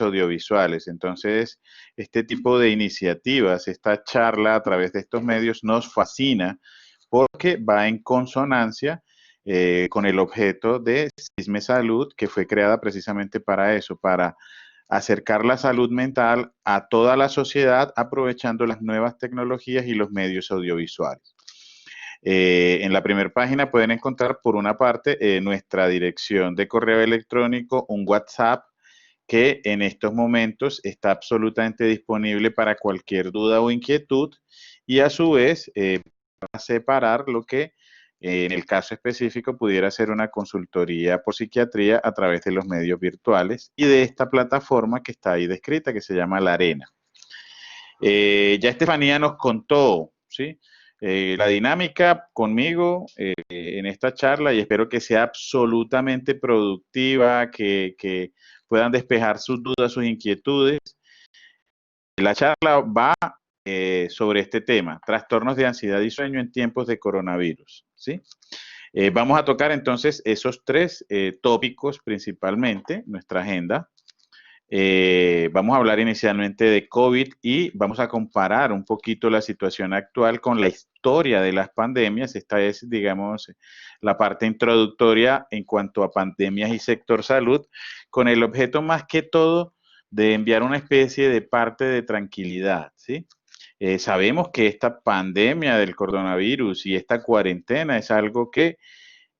medios audiovisuales. Entonces, este tipo de iniciativas, esta charla a través de estos medios nos fascina porque va en consonancia con el objeto de Sisme Salud, que fue creada precisamente para eso, para acercar la salud mental a toda la sociedad aprovechando las nuevas tecnologías y los medios audiovisuales. En la primera página pueden encontrar, por una parte, nuestra dirección de correo electrónico, un WhatsApp que en estos momentos está absolutamente disponible para cualquier duda o inquietud y a su vez para separar lo que en el caso específico pudiera ser una consultoría por psiquiatría a través de los medios virtuales y de esta plataforma que está ahí descrita que se llama La Arena. Ya Estefanía nos contó, ¿sí? La dinámica conmigo en esta charla y espero que sea absolutamente productiva, que puedan despejar sus dudas, sus inquietudes. La charla va sobre este tema, trastornos de ansiedad y sueño en tiempos de coronavirus, ¿sí? Vamos a tocar entonces esos tres tópicos principalmente, nuestra agenda. Vamos a hablar inicialmente de COVID y vamos a comparar un poquito la situación actual con la historia de las pandemias. Esta es, digamos, la parte introductoria en cuanto a pandemias y sector salud, con el objeto más que todo de enviar una especie de parte de tranquilidad, ¿sí? Sabemos que esta pandemia del coronavirus y esta cuarentena es algo que,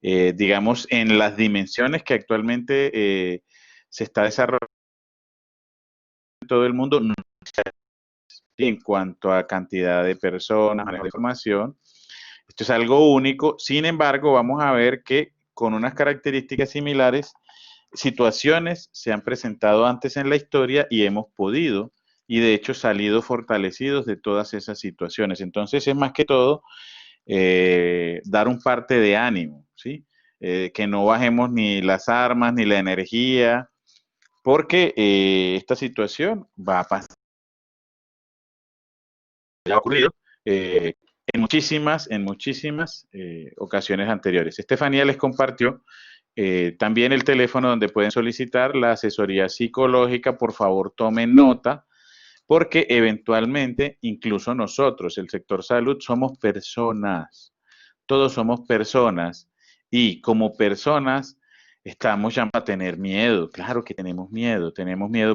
digamos, en las dimensiones que actualmente se está desarrollando en todo el mundo, no en cuanto a cantidad de personas, manejo de información. Esto es algo único. Sin embargo, vamos a ver que con unas características similares, situaciones se han presentado antes en la historia y hemos podido, y de hecho salido fortalecidos de todas esas situaciones. Entonces es más que todo dar un parte de ánimo, ¿sí? Que no bajemos ni las armas ni la energía, porque esta situación va a pasar, ya ha ocurrido en muchísimas ocasiones anteriores. Estefanía les compartió también el teléfono donde pueden solicitar la asesoría psicológica. Por favor, tomen nota, porque eventualmente, incluso nosotros, el sector salud, somos personas. Todos somos personas y como personas estamos llamados a tener miedo. Claro que tenemos miedo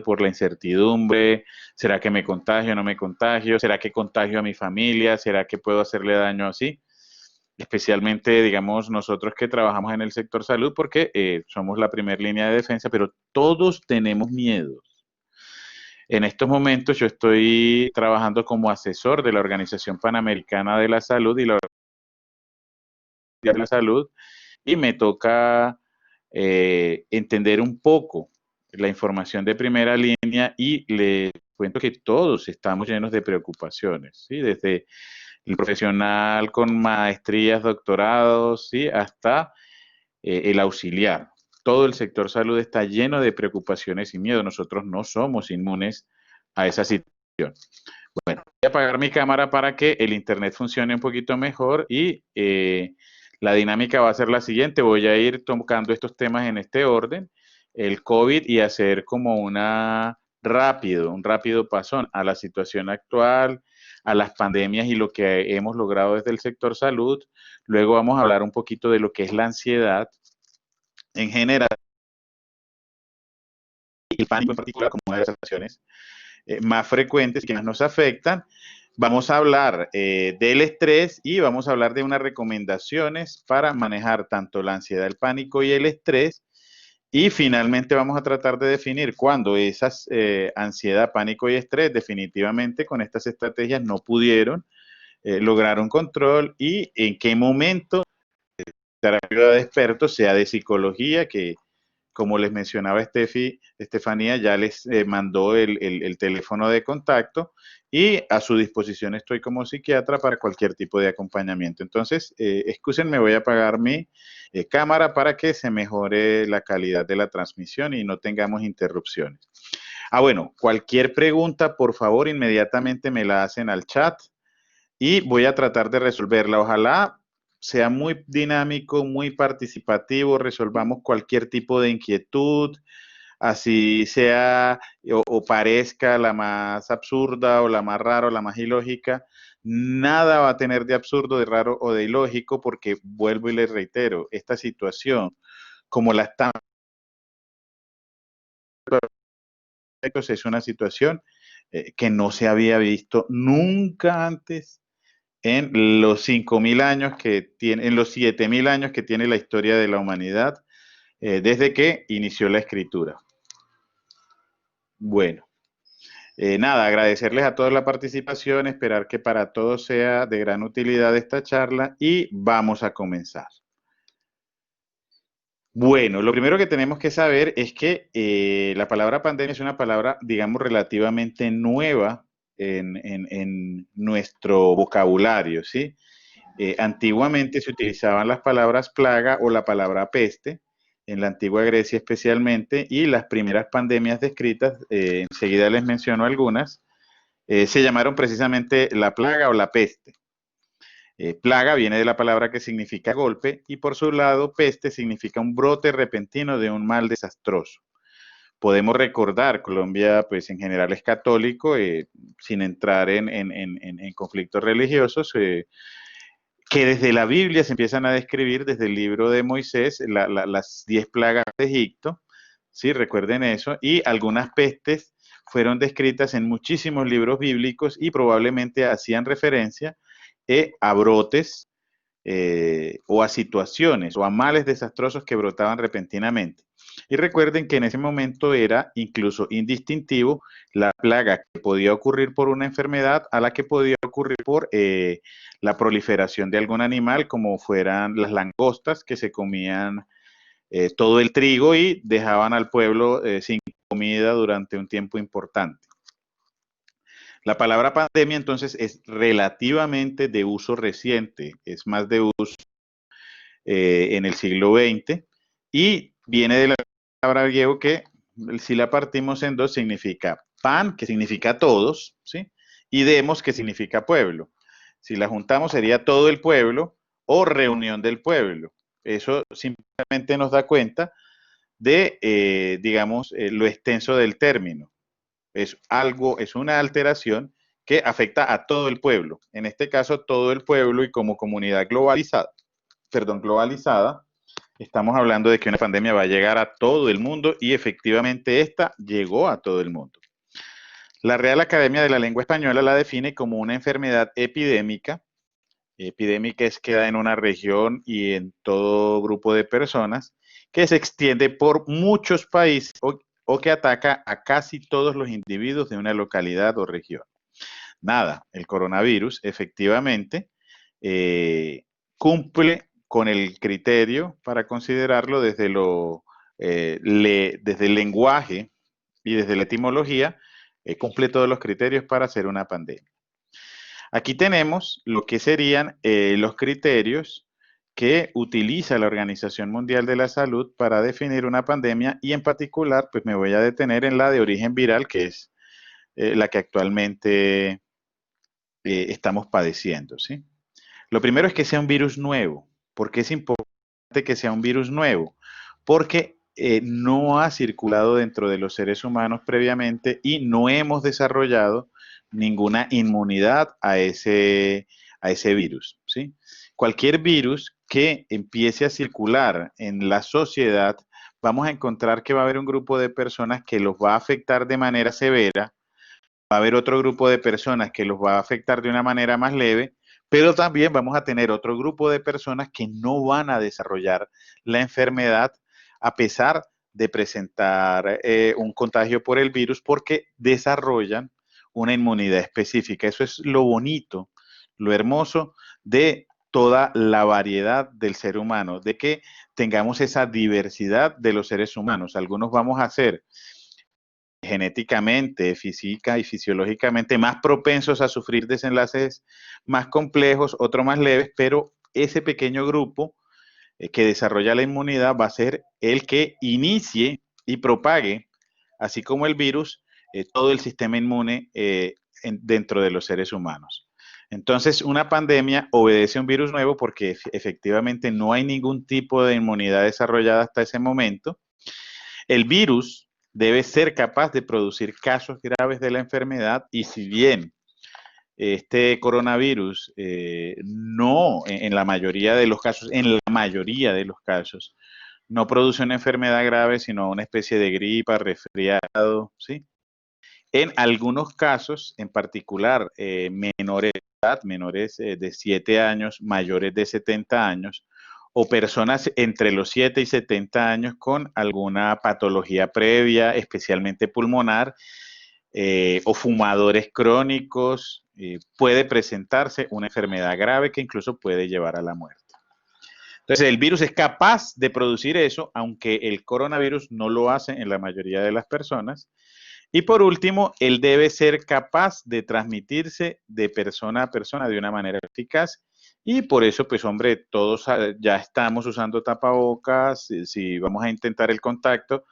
por la incertidumbre. ¿Será que me contagio o no me contagio? ¿Será que contagio a mi familia? ¿Será que puedo hacerle daño así? Especialmente, digamos, nosotros que trabajamos en el sector salud, porque somos la primera línea de defensa, pero todos tenemos miedo. En estos momentos yo estoy trabajando como asesor de la Organización Panamericana de la Salud y la Organización de la Salud, y me toca entender un poco la información de primera línea y les cuento que todos estamos llenos de preocupaciones, ¿sí? Desde el profesional con maestrías, doctorados, ¿sí? Hasta el auxiliar. Todo el sector salud está lleno de preocupaciones y miedo. Nosotros no somos inmunes a esa situación. Bueno, voy a apagar mi cámara para que el internet funcione un poquito mejor y la dinámica va a ser la siguiente. Voy a ir tocando estos temas en este orden, el COVID, y hacer como un rápido pasón a la situación actual, a las pandemias y lo que hemos logrado desde el sector salud. Luego vamos a hablar un poquito de lo que es la ansiedad en general y el pánico en particular como una de las situaciones más frecuentes que más nos afectan. Vamos a hablar del estrés y vamos a hablar de unas recomendaciones para manejar tanto la ansiedad, el pánico y el estrés. Y finalmente vamos a tratar de definir cuándo esas ansiedad, pánico y estrés definitivamente con estas estrategias no pudieron lograr un control y en qué momento terapia de expertos, sea de psicología, que como les mencionaba Estefanía, ya les mandó el teléfono de contacto y a su disposición estoy como psiquiatra para cualquier tipo de acompañamiento. Entonces, excúsenme, voy a apagar mi cámara para que se mejore la calidad de la transmisión y no tengamos interrupciones. Bueno, cualquier pregunta, por favor, inmediatamente me la hacen al chat y voy a tratar de resolverla. Ojalá sea muy dinámico, muy participativo, resolvamos cualquier tipo de inquietud, así sea o parezca la más absurda o la más rara o la más ilógica, nada va a tener de absurdo, de raro o de ilógico porque vuelvo y les reitero, esta situación, como la están es una situación que no se había visto nunca antes en los 5.000 años que tiene, en los 7.000 años que tiene la historia de la humanidad, desde que inició la escritura. Bueno, nada, agradecerles a todos la participación, esperar que para todos sea de gran utilidad esta charla y vamos a comenzar. Bueno, lo primero que tenemos que saber es que la palabra pandemia es una palabra, digamos, relativamente nueva en nuestro vocabulario, ¿sí? Antiguamente se utilizaban las palabras plaga o la palabra peste, en la antigua Grecia especialmente, y las primeras pandemias descritas, enseguida les menciono algunas, se llamaron precisamente la plaga o la peste. Plaga viene de la palabra que significa golpe y por su lado peste significa un brote repentino de un mal desastroso. Podemos recordar, Colombia pues en general es católico, sin entrar en conflictos religiosos, que desde la Biblia se empiezan a describir, desde el libro de Moisés, las 10 plagas de Egipto, ¿sí? Recuerden eso, y algunas pestes fueron descritas en muchísimos libros bíblicos y probablemente hacían referencia a brotes o a situaciones o a males desastrosos que brotaban repentinamente. Y recuerden que en ese momento era incluso indistintivo la plaga que podía ocurrir por una enfermedad a la que podía ocurrir por la proliferación de algún animal, como fueran las langostas que se comían todo el trigo y dejaban al pueblo sin comida durante un tiempo importante. La palabra pandemia entonces es relativamente de uso reciente, es más de uso en el siglo XX y viene de la palabra griego que si la partimos en dos significa pan, que significa todos, ¿sí? Y demos, que significa pueblo. Si la juntamos sería todo el pueblo o reunión del pueblo. Eso simplemente nos da cuenta de, digamos, lo extenso del término. Es algo, es una alteración que afecta a todo el pueblo. En este caso, todo el pueblo y como comunidad globalizada, globalizada, estamos hablando de que una pandemia va a llegar a todo el mundo y efectivamente esta llegó a todo el mundo. La Real Academia de la Lengua Española la define como una enfermedad epidémica. Epidémica es que da en una región y en todo grupo de personas que se extiende por muchos países o que ataca a casi todos los individuos de una localidad o región. Nada, el coronavirus efectivamente cumple con el criterio para considerarlo desde, desde el lenguaje y desde la etimología, cumple todos los criterios para ser una pandemia. Aquí tenemos lo que serían los criterios que utiliza la Organización Mundial de la Salud para definir una pandemia y en particular pues me voy a detener en la de origen viral, que es la que actualmente estamos padeciendo, ¿sí? Lo primero es que sea un virus nuevo. ¿Por qué es importante que sea un virus nuevo? Porque no ha circulado dentro de los seres humanos previamente y no hemos desarrollado ninguna inmunidad a ese virus, ¿sí? Cualquier virus que empiece a circular en la sociedad, vamos a encontrar que va a haber un grupo de personas que los va a afectar de manera severa, va a haber otro grupo de personas que los va a afectar de una manera más leve, pero también vamos a tener otro grupo de personas que no van a desarrollar la enfermedad a pesar de presentar un contagio por el virus porque desarrollan una inmunidad específica. Eso es lo bonito, lo hermoso de toda la variedad del ser humano, de que tengamos esa diversidad de los seres humanos. Algunos vamos a ser genéticamente, física y fisiológicamente más propensos a sufrir desenlaces más complejos, otros más leves, pero ese pequeño grupo que desarrolla la inmunidad va a ser el que inicie y propague, así como el virus, todo el sistema inmune dentro de los seres humanos. Entonces, una pandemia obedece a un virus nuevo porque efectivamente no hay ningún tipo de inmunidad desarrollada hasta ese momento. El virus debe ser capaz de producir casos graves de la enfermedad, y si bien este coronavirus no, en la mayoría de los casos, no produce una enfermedad grave, sino una especie de gripa, resfriado, ¿sí? En algunos casos, en particular, menores de edad, menores de 7 años, mayores de 70 años, o personas entre los 7 y 70 años con alguna patología previa, especialmente pulmonar, o fumadores crónicos, puede presentarse una enfermedad grave que incluso puede llevar a la muerte. Entonces, el virus es capaz de producir eso, aunque el coronavirus no lo hace en la mayoría de las personas. Y por último, él debe ser capaz de transmitirse de persona a persona de una manera eficaz. Y por eso, pues hombre, todos ya estamos usando tapabocas. Si vamos a intentar el contacto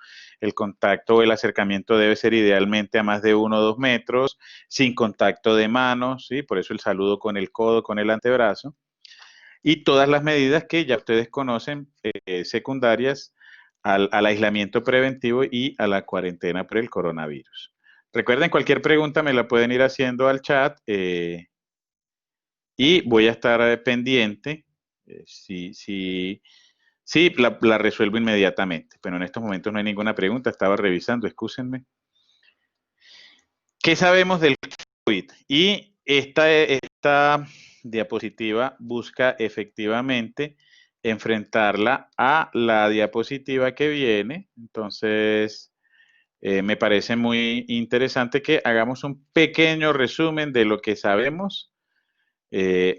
o el acercamiento debe ser idealmente a más de 1 o 2 metros, sin contacto de manos, ¿sí? Por eso el saludo con el codo, con el antebrazo. Y todas las medidas que ya ustedes conocen, secundarias al aislamiento preventivo y a la cuarentena por el coronavirus. Recuerden, cualquier pregunta me la pueden ir haciendo al chat, y voy a estar pendiente. Sí, la resuelvo inmediatamente, pero en estos momentos no hay ninguna pregunta, estaba revisando, excúsenme. ¿Qué sabemos del COVID? Y esta diapositiva busca efectivamente enfrentarla a la diapositiva que viene. Entonces, me parece muy interesante que hagamos un pequeño resumen de lo que sabemos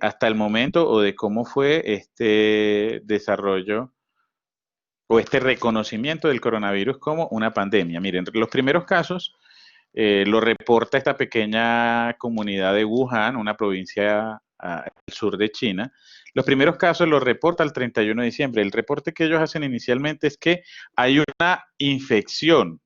hasta el momento, o de cómo fue este desarrollo o este reconocimiento del coronavirus como una pandemia. Miren, los primeros casos lo reporta esta pequeña comunidad de Wuhan, una provincia al sur de China. Los primeros casos los reporta el 31 de diciembre. El reporte que ellos hacen inicialmente es que hay una infección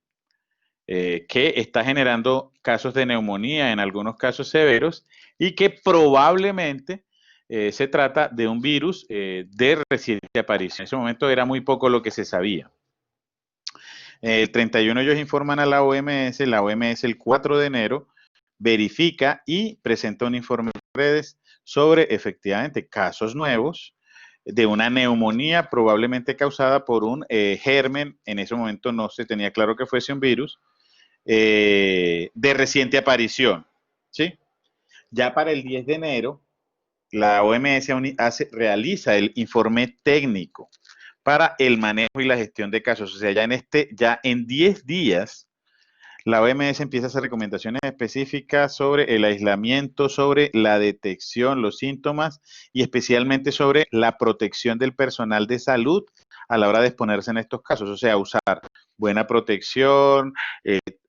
que está generando casos de neumonía, en algunos casos severos, y que probablemente se trata de un virus de reciente aparición. En ese momento era muy poco lo que se sabía. El 31 ellos informan a la OMS el 4 de enero verifica y presenta un informe en redes sobre efectivamente casos nuevos de una neumonía probablemente causada por un germen. En ese momento no se tenía claro que fuese un virus, de reciente aparición, ¿sí? Ya para el 10 de enero, la OMS realiza el informe técnico para el manejo y la gestión de casos. O sea, ya en 10 días, la OMS empieza a hacer recomendaciones específicas sobre el aislamiento, sobre la detección, los síntomas, y especialmente sobre la protección del personal de salud a la hora de exponerse en estos casos. O sea, usar buena protección,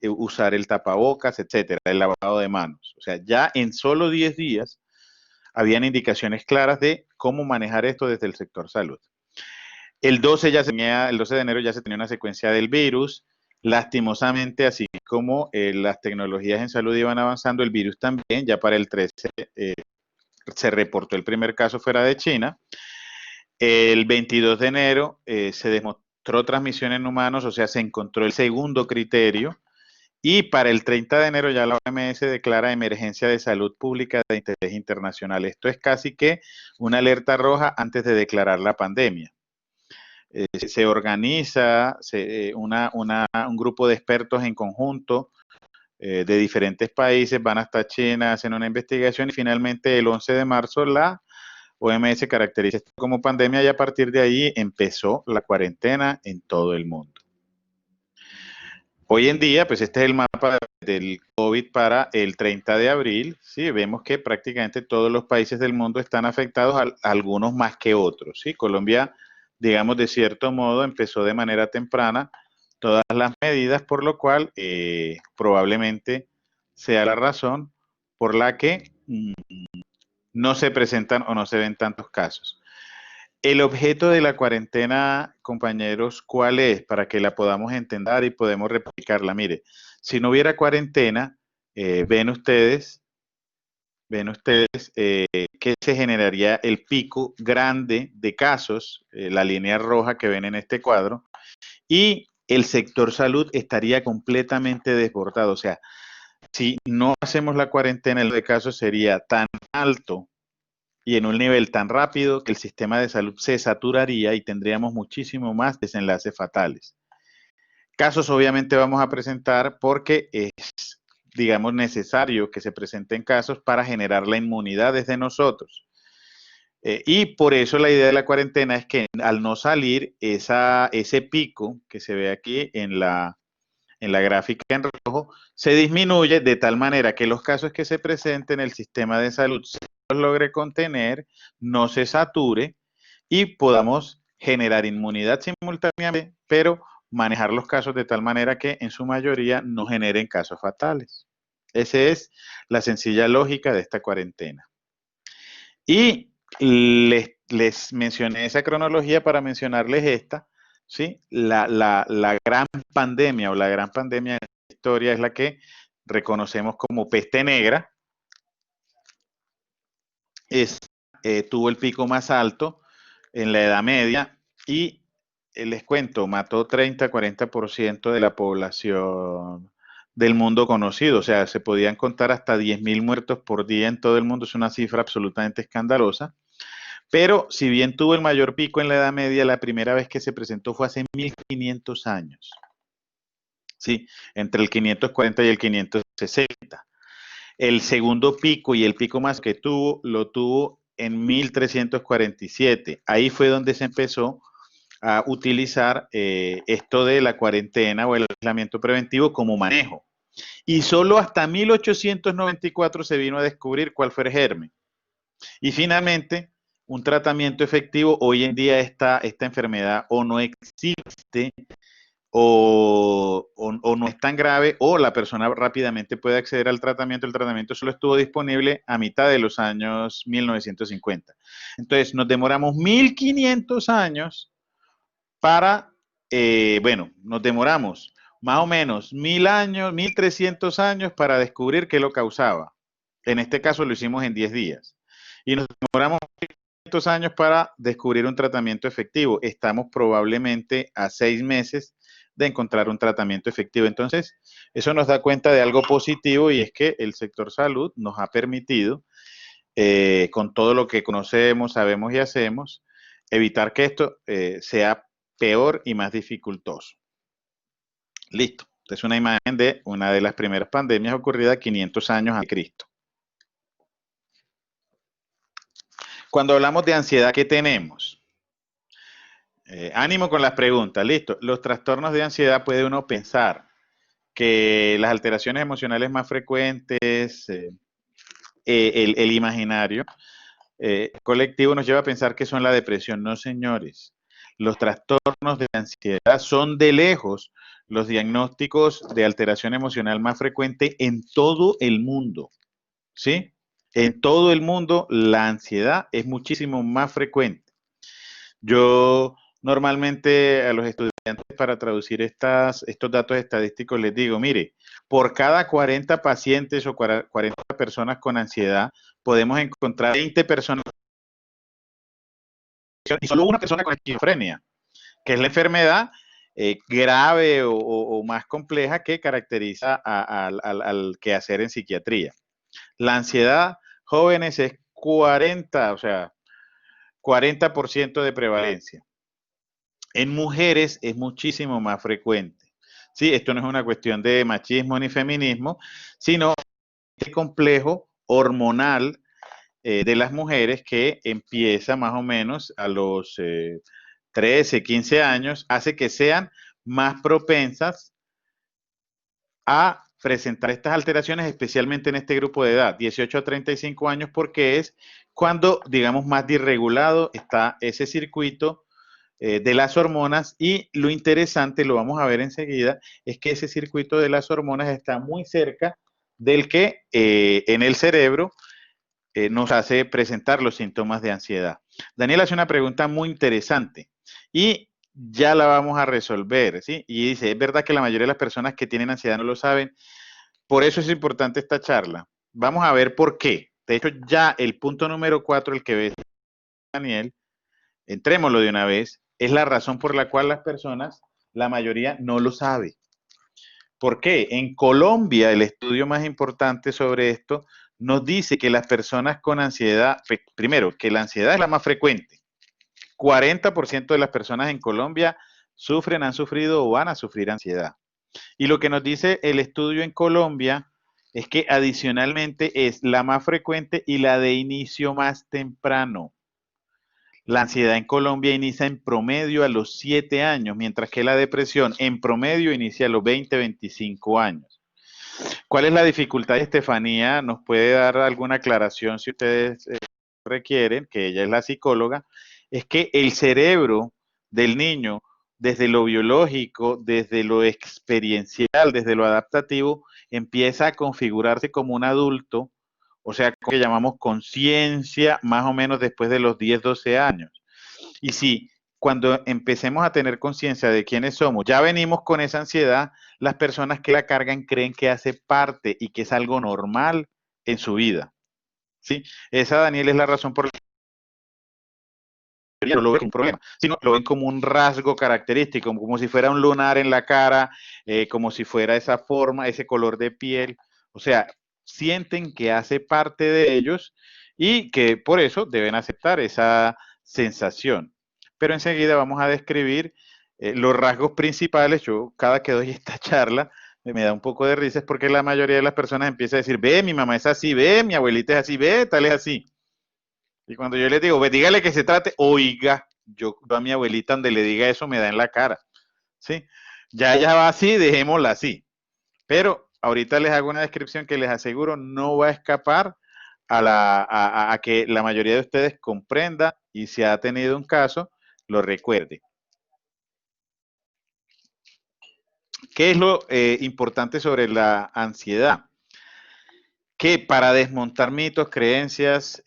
usar el tapabocas, etcétera, el lavado de manos. O sea, ya en solo 10 días habían indicaciones claras de cómo manejar esto desde el sector salud. El 12 de enero ya se tenía una secuencia del virus. Lastimosamente, así como las tecnologías en salud iban avanzando, el virus también. Ya para el 13 se reportó el primer caso fuera de China. El 22 de enero se demostró transmisión en humanos, o sea, se encontró el segundo criterio. Y para el 30 de enero ya la OMS declara emergencia de salud pública de interés internacional. Esto es casi que una alerta roja antes de declarar la pandemia. Se organiza un grupo de expertos en conjunto de diferentes países, van hasta China, hacen una investigación, y finalmente el 11 de marzo la OMS caracteriza esto como pandemia, y a partir de ahí empezó la cuarentena en todo el mundo. Hoy en día, pues este es el mapa del COVID para el 30 de abril. Sí, vemos que prácticamente todos los países del mundo están afectados, algunos más que otros. ¿Sí? Colombia, digamos, de cierto modo, empezó de manera temprana todas las medidas, por lo cual probablemente sea la razón por la que no se presentan o no se ven tantos casos. El objeto de la cuarentena, compañeros, ¿cuál es? Para que la podamos entender y podemos replicarla. Mire, si no hubiera cuarentena, ven ustedes que se generaría el pico grande de casos, la línea roja que ven en este cuadro, y el sector salud estaría completamente desbordado. O sea, si no hacemos la cuarentena, el de casos sería tan alto y en un nivel tan rápido que el sistema de salud se saturaría y tendríamos muchísimo más desenlaces fatales. Casos obviamente vamos a presentar porque es, digamos, necesario que se presenten casos para generar la inmunidad desde nosotros. Y por eso la idea de la cuarentena es que al no salir ese pico que se ve aquí en la gráfica en rojo, se disminuye de tal manera que los casos que se presenten, el sistema de salud se los logre contener, no se sature y podamos generar inmunidad simultáneamente, pero manejar los casos de tal manera que en su mayoría no generen casos fatales. Esa es la sencilla lógica de esta cuarentena. Y les mencioné esa cronología para mencionarles esta, ¿sí? La gran pandemia o la gran pandemia de la historia es la que reconocemos como peste negra. Tuvo el pico más alto en la Edad Media y les cuento, mató 30-40% de la población del mundo conocido. O sea, se podían contar hasta 10.000 muertos por día en todo el mundo. Es una cifra absolutamente escandalosa. Pero si bien tuvo el mayor pico en la Edad Media, la primera vez que se presentó fue hace 1500 años. Sí, entre el 540 y el 560. El segundo pico y el pico más que tuvo, lo tuvo en 1347. Ahí fue donde se empezó a utilizar esto de la cuarentena o el aislamiento preventivo como manejo. Y solo hasta 1894 se vino a descubrir cuál fue el germen. Y finalmente, un tratamiento efectivo, hoy en día esta enfermedad o no existe o no es tan grave o la persona rápidamente puede acceder al tratamiento. El tratamiento solo estuvo disponible a mitad de los años 1950. Entonces, nos demoramos 1500 años para, bueno, nos demoramos más o menos 1000 años, 1300 años para descubrir qué lo causaba. En este caso lo hicimos en 10 días. Y nos demoramos años para descubrir un tratamiento efectivo. Estamos probablemente a 6 meses de encontrar un tratamiento efectivo. Entonces, eso nos da cuenta de algo positivo y es que el sector salud nos ha permitido, con todo lo que conocemos, sabemos y hacemos, evitar que esto sea peor y más dificultoso. Listo. Esta es una imagen de una de las primeras pandemias ocurrida 500 años a Cristo. Cuando hablamos de ansiedad, ¿qué tenemos? Ánimo con las preguntas, listo. Los trastornos de ansiedad puede uno pensar que las alteraciones emocionales más frecuentes, el imaginario colectivo nos lleva a pensar que son la depresión. No, señores. Los trastornos de ansiedad son de lejos los diagnósticos de alteración emocional más frecuente en todo el mundo, ¿sí? En todo el mundo la ansiedad es muchísimo más frecuente. Yo normalmente a los estudiantes para traducir estos datos estadísticos les digo, mire, por cada 40 pacientes o 40 personas con ansiedad, podemos encontrar 20 personas y solo una persona con esquizofrenia, que es la enfermedad grave o más compleja que caracteriza al quehacer en psiquiatría. La ansiedad, jóvenes, es 40, o sea, 40% de prevalencia. En mujeres es muchísimo más frecuente. Sí, esto no es una cuestión de machismo ni feminismo, sino el complejo hormonal de las mujeres que empieza más o menos a los 13, 15 años, hace que sean más propensas a presentar estas alteraciones, especialmente en este grupo de edad, 18 a 35 años, porque es cuando, digamos, más desregulado está ese circuito de las hormonas y lo interesante, lo vamos a ver enseguida, es que ese circuito de las hormonas está muy cerca del que en el cerebro nos hace presentar los síntomas de ansiedad. Daniel hace una pregunta muy interesante y ya la vamos a resolver, ¿sí? Y dice, es verdad que la mayoría de las personas que tienen ansiedad no lo saben, por eso es importante esta charla. Vamos a ver por qué. De hecho, ya el punto número 4, el que ve Daniel, entrémoslo de una vez, es la razón por la cual las personas La mayoría no lo sabe. ¿Por qué? En Colombia, el estudio más importante sobre esto nos dice que las personas con ansiedad, primero, que la ansiedad es la más frecuente. 40% de las personas en Colombia sufren, han sufrido o van a sufrir ansiedad. Y lo que nos dice el estudio en Colombia es que adicionalmente es la más frecuente y la de inicio más temprano. La ansiedad en Colombia inicia en promedio a los 7 años, mientras que la depresión en promedio inicia a los 20, 25 años. ¿Cuál es la dificultad, Estefanía? ¿Nos puede dar alguna aclaración si ustedes requieren, que ella es la psicóloga? Es que el cerebro del niño, desde lo biológico, desde lo experiencial, desde lo adaptativo, empieza a configurarse como un adulto, o sea, que llamamos conciencia, más o menos después de los 10, 12 años. Y si cuando empecemos a tener conciencia de quiénes somos, ya venimos con esa ansiedad, las personas que la cargan creen que hace parte y que es algo normal en su vida. ¿Sí? Esa, Daniel, es la razón por la que no lo ven como un problema, sino lo ven como un rasgo característico, como si fuera un lunar en la cara, como si fuera esa forma, ese color de piel. O sea, sienten que hace parte de ellos y que por eso deben aceptar esa sensación. Pero enseguida vamos a describir los rasgos principales. Yo cada que doy esta charla me da un poco de risa, es porque la mayoría de las personas empieza a decir, ve, mi mamá es así, ve, mi abuelita es así, ve, tal es así. Y cuando yo les digo, ve, dígale que se trate, oiga, yo a mi abuelita donde le diga eso me da en la cara, ¿sí? Ya ella va así, dejémosla así. Pero ahorita les hago una descripción que les aseguro no va a escapar a que la mayoría de ustedes comprenda y si ha tenido un caso, lo recuerde. ¿Qué es lo importante sobre la ansiedad? Que para desmontar mitos, creencias,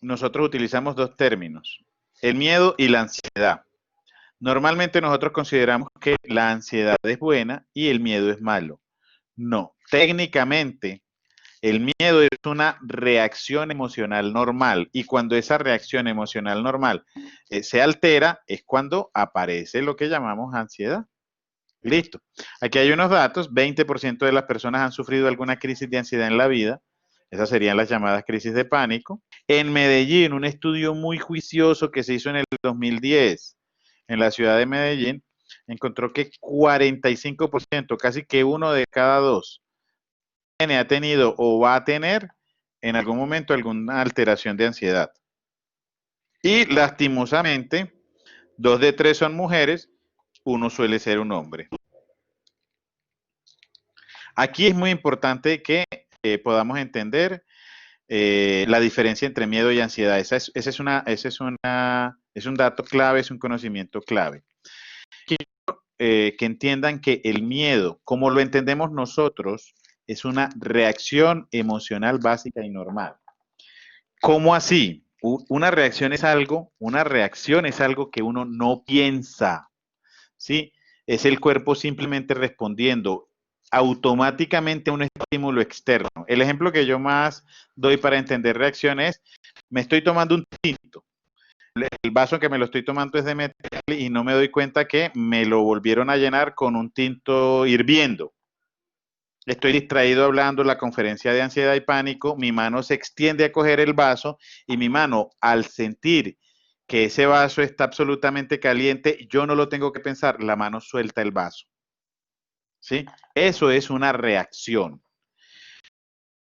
nosotros utilizamos dos términos, el miedo y la ansiedad. Normalmente nosotros consideramos que la ansiedad es buena y el miedo es malo. No, técnicamente el miedo es una reacción emocional normal y cuando esa reacción emocional normal se altera es cuando aparece lo que llamamos ansiedad. Listo. Aquí hay unos datos. 20% de las personas han sufrido alguna crisis de ansiedad en la vida. Esas serían las llamadas crisis de pánico. En Medellín, un estudio muy juicioso que se hizo en el 2010 en la ciudad de Medellín, encontró que 45%, casi que uno de cada dos, ha tenido o va a tener en algún momento alguna alteración de ansiedad. Y lastimosamente, 2 de 3 son mujeres, uno suele ser un hombre. Aquí es muy importante que podamos entender la diferencia entre miedo y ansiedad. Ese es un dato clave, es un conocimiento clave. Quiero que entiendan que el miedo, como lo entendemos nosotros, es una reacción emocional básica y normal. ¿Cómo así? Una reacción es algo que uno no piensa, ¿sí? Es el cuerpo simplemente respondiendo automáticamente a un estímulo externo. El ejemplo que yo más doy para entender reacciones, me estoy tomando un tinto. El vaso que me lo estoy tomando es de metal y no me doy cuenta que me lo volvieron a llenar con un tinto hirviendo. Estoy distraído hablando la conferencia de ansiedad y pánico, mi mano se extiende a coger el vaso y mi mano, al sentir que ese vaso está absolutamente caliente, yo no lo tengo que pensar, la mano suelta el vaso. ¿Sí? Eso es una reacción.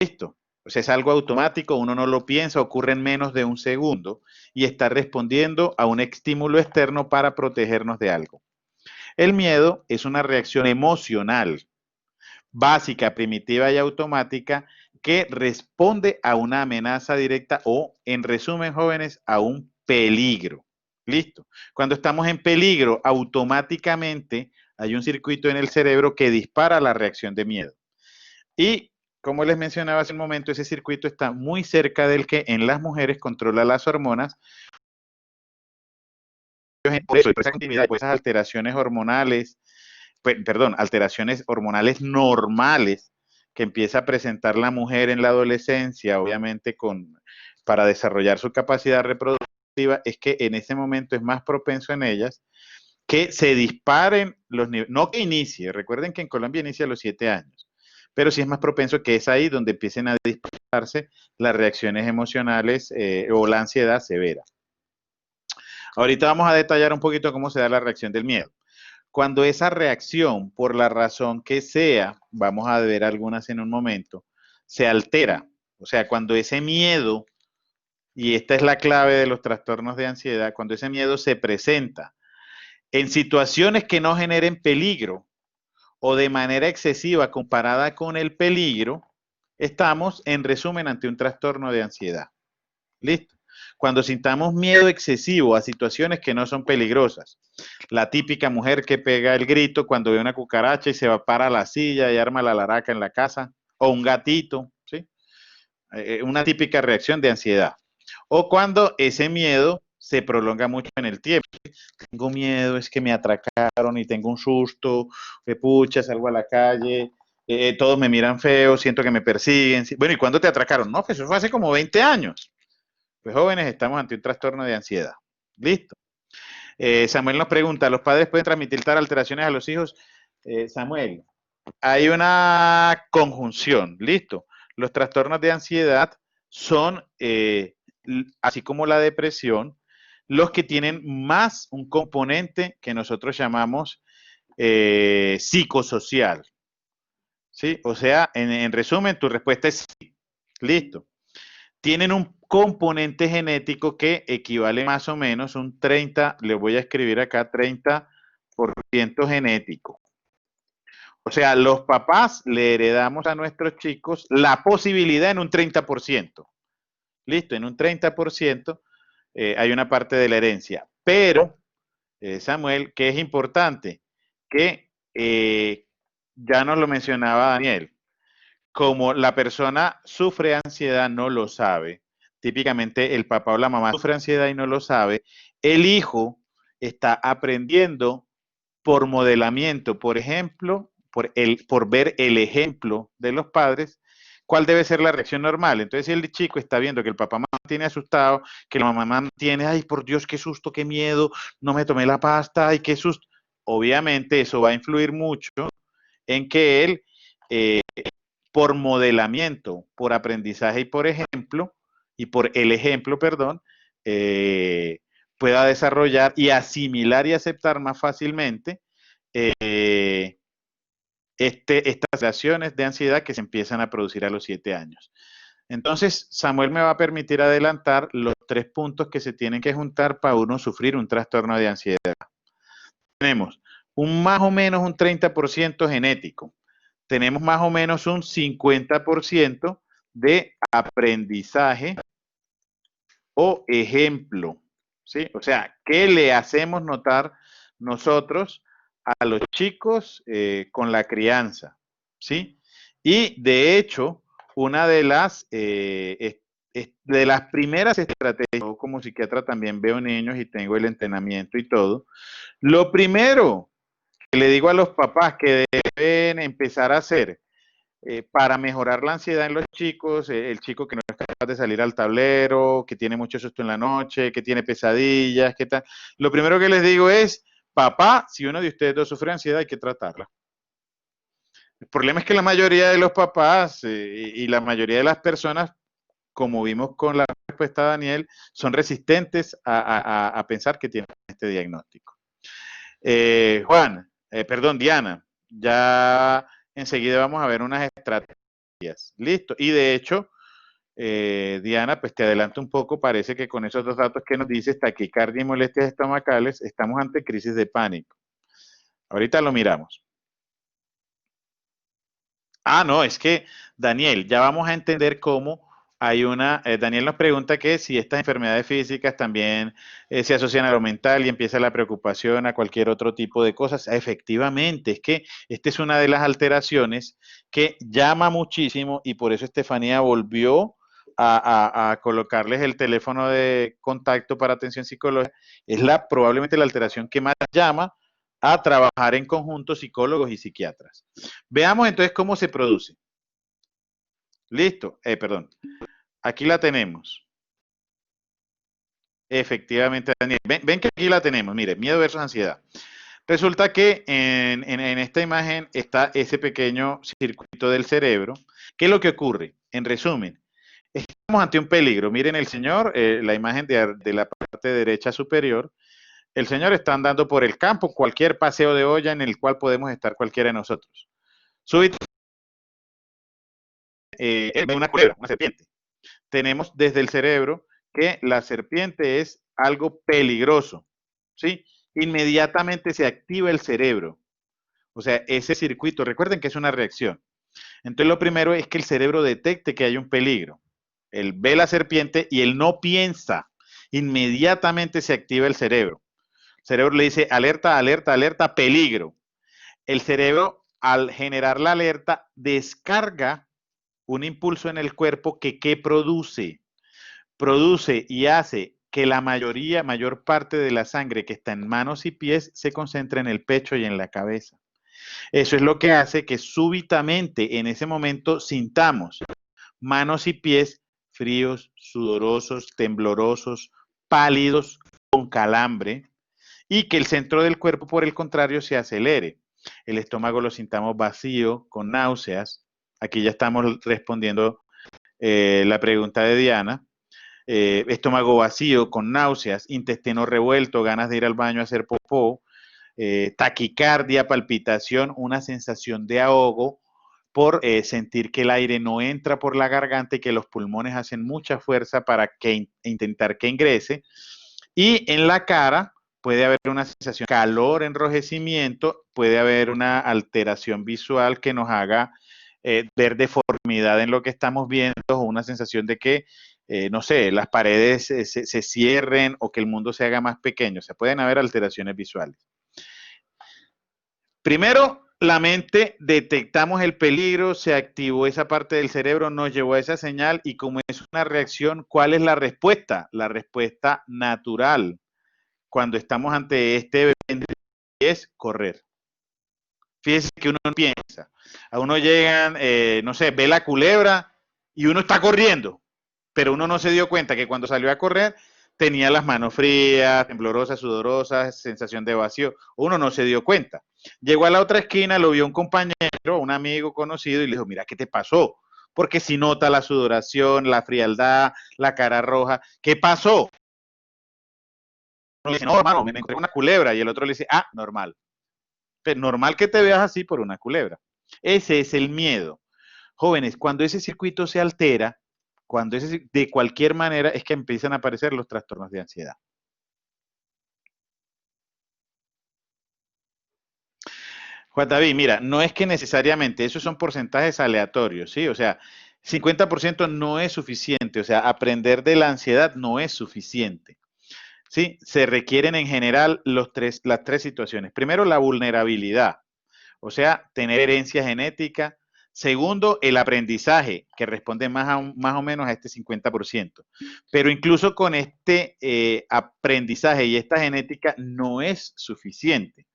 Listo. O sea, es algo automático, uno no lo piensa, ocurre en menos de un segundo y está respondiendo a un estímulo externo para protegernos de algo. El miedo es una reacción emocional, básica, primitiva y automática que responde a una amenaza directa o, en resumen, jóvenes, a un peligro. Listo. Cuando estamos en peligro, automáticamente hay un circuito en el cerebro que dispara la reacción de miedo. Y como les mencionaba hace un momento, ese circuito está muy cerca del que en las mujeres controla las hormonas. Por eso, por esa continuidad, por esas alteraciones hormonales, alteraciones hormonales normales que empieza a presentar la mujer en la adolescencia, obviamente para desarrollar su capacidad reproductiva, es que en ese momento es más propenso en ellas que se disparen los niveles, no que inicie, recuerden que en Colombia inicia a los 7 años, pero sí es más propenso que es ahí donde empiecen a dispararse las reacciones emocionales o la ansiedad severa. Ahorita vamos a detallar un poquito cómo se da la reacción del miedo. Cuando esa reacción, por la razón que sea, vamos a ver algunas en un momento, se altera, o sea, cuando ese miedo, y esta es la clave de los trastornos de ansiedad, cuando ese miedo se presenta en situaciones que no generen peligro o de manera excesiva comparada con el peligro, estamos, en resumen, ante un trastorno de ansiedad. ¿Listo? Cuando sintamos miedo excesivo a situaciones que no son peligrosas. La típica mujer que pega el grito cuando ve una cucaracha y se va para la silla y arma la laraca en la casa, o un gatito, ¿sí? Una típica reacción de ansiedad. O cuando ese miedo se prolonga mucho en el tiempo. Tengo miedo, es que me atracaron y tengo un susto, me pucha, salgo a la calle, todos me miran feo, siento que me persiguen. Bueno, ¿y cuándo te atracaron? No, pues eso fue hace como 20 años. Pues jóvenes, estamos ante un trastorno de ansiedad. Listo. Samuel nos pregunta, ¿los padres pueden transmitir tal alteraciones a los hijos? Samuel, hay una conjunción, listo. Los trastornos de ansiedad son, así como la depresión, los que tienen más un componente que nosotros llamamos psicosocial. ¿Sí? O sea, en resumen, tu respuesta es sí. Listo. Tienen un componente genético que equivale más o menos un 30, le voy a escribir acá, 30% genético. O sea, los papás le heredamos a nuestros chicos la posibilidad en un 30%. Listo, en un 30% hay una parte de la herencia. Pero, Samuel, que es importante, que ya nos lo mencionaba Daniel, como la persona sufre ansiedad, no lo sabe. Típicamente el papá o la mamá sufre ansiedad y no lo sabe. El hijo está aprendiendo por modelamiento, por ejemplo, por ver el ejemplo de los padres, cuál debe ser la reacción normal. Entonces, si el chico está viendo que el papá mantiene asustado, que la mamá mantiene, ay, por Dios, qué susto, qué miedo, no me tomé la pasta, ay, qué susto. Obviamente eso va a influir mucho en que él, por modelamiento, por aprendizaje y por ejemplo, y por el ejemplo, perdón, pueda desarrollar y asimilar y aceptar más fácilmente estas reacciones de ansiedad que se empiezan a producir a los 7 años. Entonces, Samuel me va a permitir adelantar los 3 puntos que se tienen que juntar para uno sufrir un trastorno de ansiedad. Tenemos más o menos un 30% genético. Tenemos más o menos un 50% de aprendizaje o ejemplo, ¿sí? O sea, ¿qué le hacemos notar nosotros a los chicos con la crianza? ¿Sí? Y de hecho, una de las primeras estrategias, yo como psiquiatra también veo niños y tengo el entrenamiento y todo, lo primero que le digo a los papás que deben empezar a hacer para mejorar la ansiedad en los chicos, el chico que no es capaz de salir al tablero, que tiene mucho susto en la noche, que tiene pesadillas, que tal. Lo primero que les digo es, papá, si uno de ustedes dos sufre ansiedad, hay que tratarla. El problema es que la mayoría de los papás y la mayoría de las personas, como vimos con la respuesta de Daniel, son resistentes a pensar que tienen este diagnóstico. Diana, ya enseguida vamos a ver unas estrategias. Listo. Y de hecho, Diana, pues te adelanto un poco, parece que con esos dos datos que nos dices, taquicardia y molestias estomacales, estamos ante crisis de pánico. Ahorita lo miramos. Ah, no, es que, Daniel, ya vamos a entender cómo hay Daniel nos pregunta que si estas enfermedades físicas también se asocian a lo mental y empieza la preocupación a cualquier otro tipo de cosas. Efectivamente, es que esta es una de las alteraciones que llama muchísimo y por eso Estefanía volvió a colocarles el teléfono de contacto para atención psicológica. Es probablemente la alteración que más llama a trabajar en conjunto psicólogos y psiquiatras. Veamos entonces cómo se produce. Listo, perdón. Aquí la tenemos. Efectivamente, Daniel. Ven que aquí la tenemos. Mire, miedo versus ansiedad. Resulta que en esta imagen está ese pequeño circuito del cerebro. ¿Qué es lo que ocurre? En resumen, estamos ante un peligro. Miren el señor, la imagen de la parte derecha superior. El señor está andando por el campo, cualquier paseo de olla en el cual podemos estar cualquiera de nosotros. Súbitamente, él ve una culebra, una serpiente. Tenemos desde el cerebro que la serpiente es algo peligroso, ¿sí? Inmediatamente se activa el cerebro. O sea, ese circuito, recuerden que es una reacción. Entonces, lo primero es que el cerebro detecte que hay un peligro. Él ve la serpiente y él no piensa. Inmediatamente se activa el cerebro. El cerebro le dice alerta, alerta, alerta, peligro. El cerebro, al generar la alerta, descarga un impulso en el cuerpo que ¿qué produce? Produce y hace que la mayor parte de la sangre que está en manos y pies se concentre en el pecho y en la cabeza. Eso es lo que hace que súbitamente en ese momento sintamos manos y pies fríos, sudorosos, temblorosos, pálidos, con calambre, y que el centro del cuerpo, por el contrario, se acelere. El estómago lo sintamos vacío, con náuseas. Aquí ya estamos respondiendo la pregunta de Diana. Estómago vacío, con náuseas, intestino revuelto, ganas de ir al baño a hacer popó, taquicardia, palpitación, una sensación de ahogo por sentir que el aire no entra por la garganta y que los pulmones hacen mucha fuerza para que intentar que ingrese. Y en la cara puede haber una sensación de calor, enrojecimiento, puede haber una alteración visual que nos haga ver deformidad en lo que estamos viendo, o una sensación de que, no sé, las paredes se cierren o que el mundo se haga más pequeño. O sea, pueden haber alteraciones visuales. Primero, la mente detectamos el peligro, se activó esa parte del cerebro, nos llevó a esa señal y como es una reacción, ¿cuál es la respuesta? La respuesta natural cuando estamos ante este evento es correr. Fíjese que uno piensa, a uno llegan, no sé, ve la culebra y uno está corriendo, pero uno no se dio cuenta que cuando salió a correr tenía las manos frías, temblorosas, sudorosas, sensación de vacío. Uno no se dio cuenta. Llegó a la otra esquina, lo vio un compañero, un amigo conocido y le dijo, mira, ¿qué te pasó? Porque si nota la sudoración, la frialdad, la cara roja, ¿qué pasó? Uno le dice, no, hermano, me encontré una culebra. Y el otro le dice, ah, normal. Pero normal que te veas así por una culebra. Ese es el miedo. Jóvenes, cuando ese circuito se altera, de cualquier manera, es que empiezan a aparecer los trastornos de ansiedad. Juan David, mira, no es que necesariamente, esos son porcentajes aleatorios, ¿sí? O sea, 50% no es suficiente, o sea, aprender de la ansiedad no es suficiente, ¿sí? Se requieren en general las tres situaciones. Primero, la vulnerabilidad, o sea, tener herencia genética. Segundo, el aprendizaje, que responde más o menos a este 50%. Pero incluso con este aprendizaje y esta genética no es suficiente.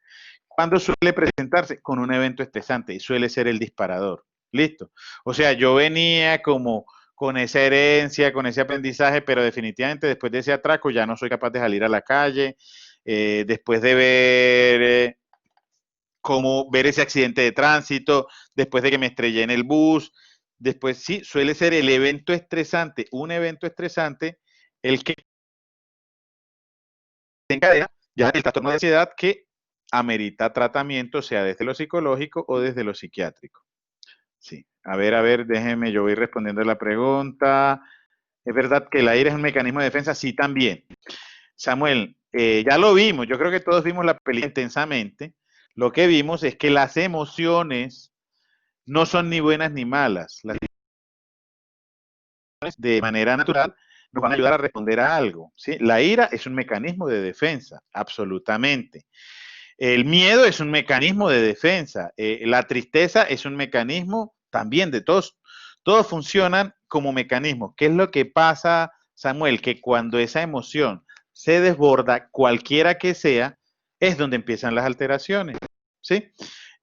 ¿Cuándo suele presentarse? Con un evento estresante y suele ser el disparador. Listo. O sea, yo venía como con esa herencia, con ese aprendizaje, pero definitivamente después de ese atraco ya no soy capaz de salir a la calle. Después de cómo ver ese accidente de tránsito, después de que me estrellé en el bus, después sí, suele ser el evento estresante, un evento estresante, el que encadena ya el trastorno de ansiedad que amerita tratamiento, sea desde lo psicológico o desde lo psiquiátrico. Sí, a ver, déjeme, yo voy respondiendo la pregunta. ¿Es verdad que el aire es un mecanismo de defensa? Sí, también. Samuel, ya lo vimos, yo creo que todos vimos la película intensamente. Lo que vimos es que las emociones no son ni buenas ni malas. Las emociones de manera natural nos van a ayudar a responder a algo. ¿Sí? La ira es un mecanismo de defensa, absolutamente. El miedo es un mecanismo de defensa. La tristeza es un mecanismo también de todos. Todos funcionan como mecanismos. ¿Qué es lo que pasa, Samuel? Que cuando esa emoción se desborda, cualquiera que sea, es donde empiezan las alteraciones. ¿Sí?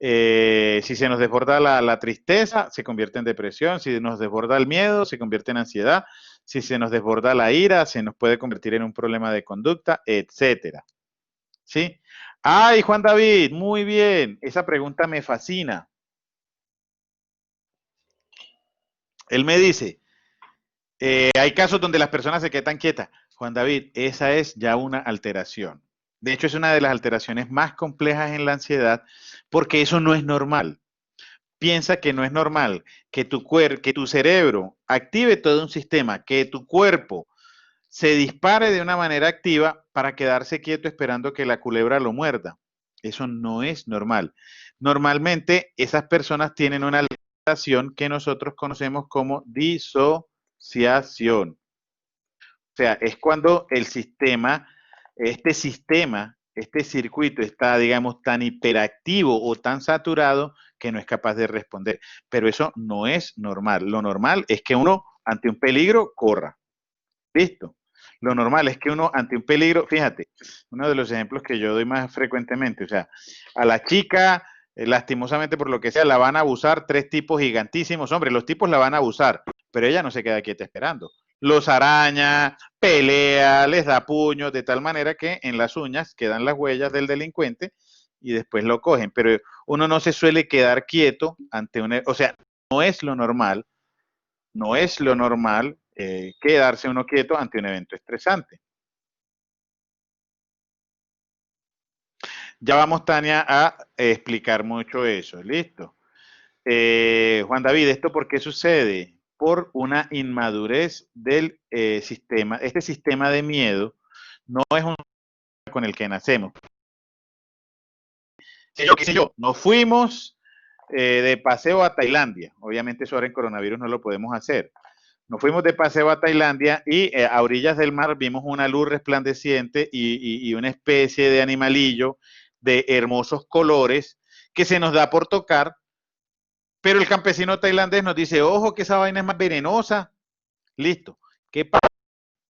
Si se nos desborda la tristeza, se convierte en depresión. Si nos desborda el miedo, se convierte en ansiedad. Si se nos desborda la ira, se nos puede convertir en un problema de conducta, etcétera. ¿Sí? Ay, Juan David, muy bien. Esa pregunta me fascina. Él me dice, hay casos donde las personas se quedan quietas. Juan David, esa es ya una alteración. De hecho, es una de las alteraciones más complejas en la ansiedad porque eso no es normal. Piensa que no es normal que que tu cerebro active todo un sistema, que tu cuerpo se dispare de una manera activa para quedarse quieto esperando que la culebra lo muerda. Eso no es normal. Normalmente esas personas tienen una alteración que nosotros conocemos como disociación. O sea, es cuando el este circuito está, digamos, tan hiperactivo o tan saturado que no es capaz de responder. Pero eso no es normal. Lo normal es que uno, ante un peligro, corra. Listo. Lo normal es que uno, ante un peligro, fíjate, uno de los ejemplos que yo doy más frecuentemente, o sea, a la chica, lastimosamente por lo que sea, la van a abusar tres tipos gigantísimos. Hombre, los tipos la van a abusar, pero ella no se queda quieta esperando. Los araña, pelea, les da puños, de tal manera que en las uñas quedan las huellas del delincuente y después lo cogen. Pero uno no se suele quedar quieto ante una, o sea, no es lo normal, no es lo normal quedarse uno quieto ante un evento estresante. Ya vamos, Tania, a explicar mucho eso. Listo. Juan David, ¿esto por qué sucede? Por una inmadurez del sistema. Este sistema de miedo no es un con el que nacemos. ¿Qué sé yo? Nos fuimos de paseo a Tailandia. Obviamente eso ahora en coronavirus no lo podemos hacer. Nos fuimos de paseo a Tailandia y a orillas del mar vimos una luz resplandeciente y una especie de animalillo de hermosos colores que se nos da por tocar, pero el campesino tailandés nos dice, ojo que esa vaina es más venenosa. Listo. ¿Qué pasa?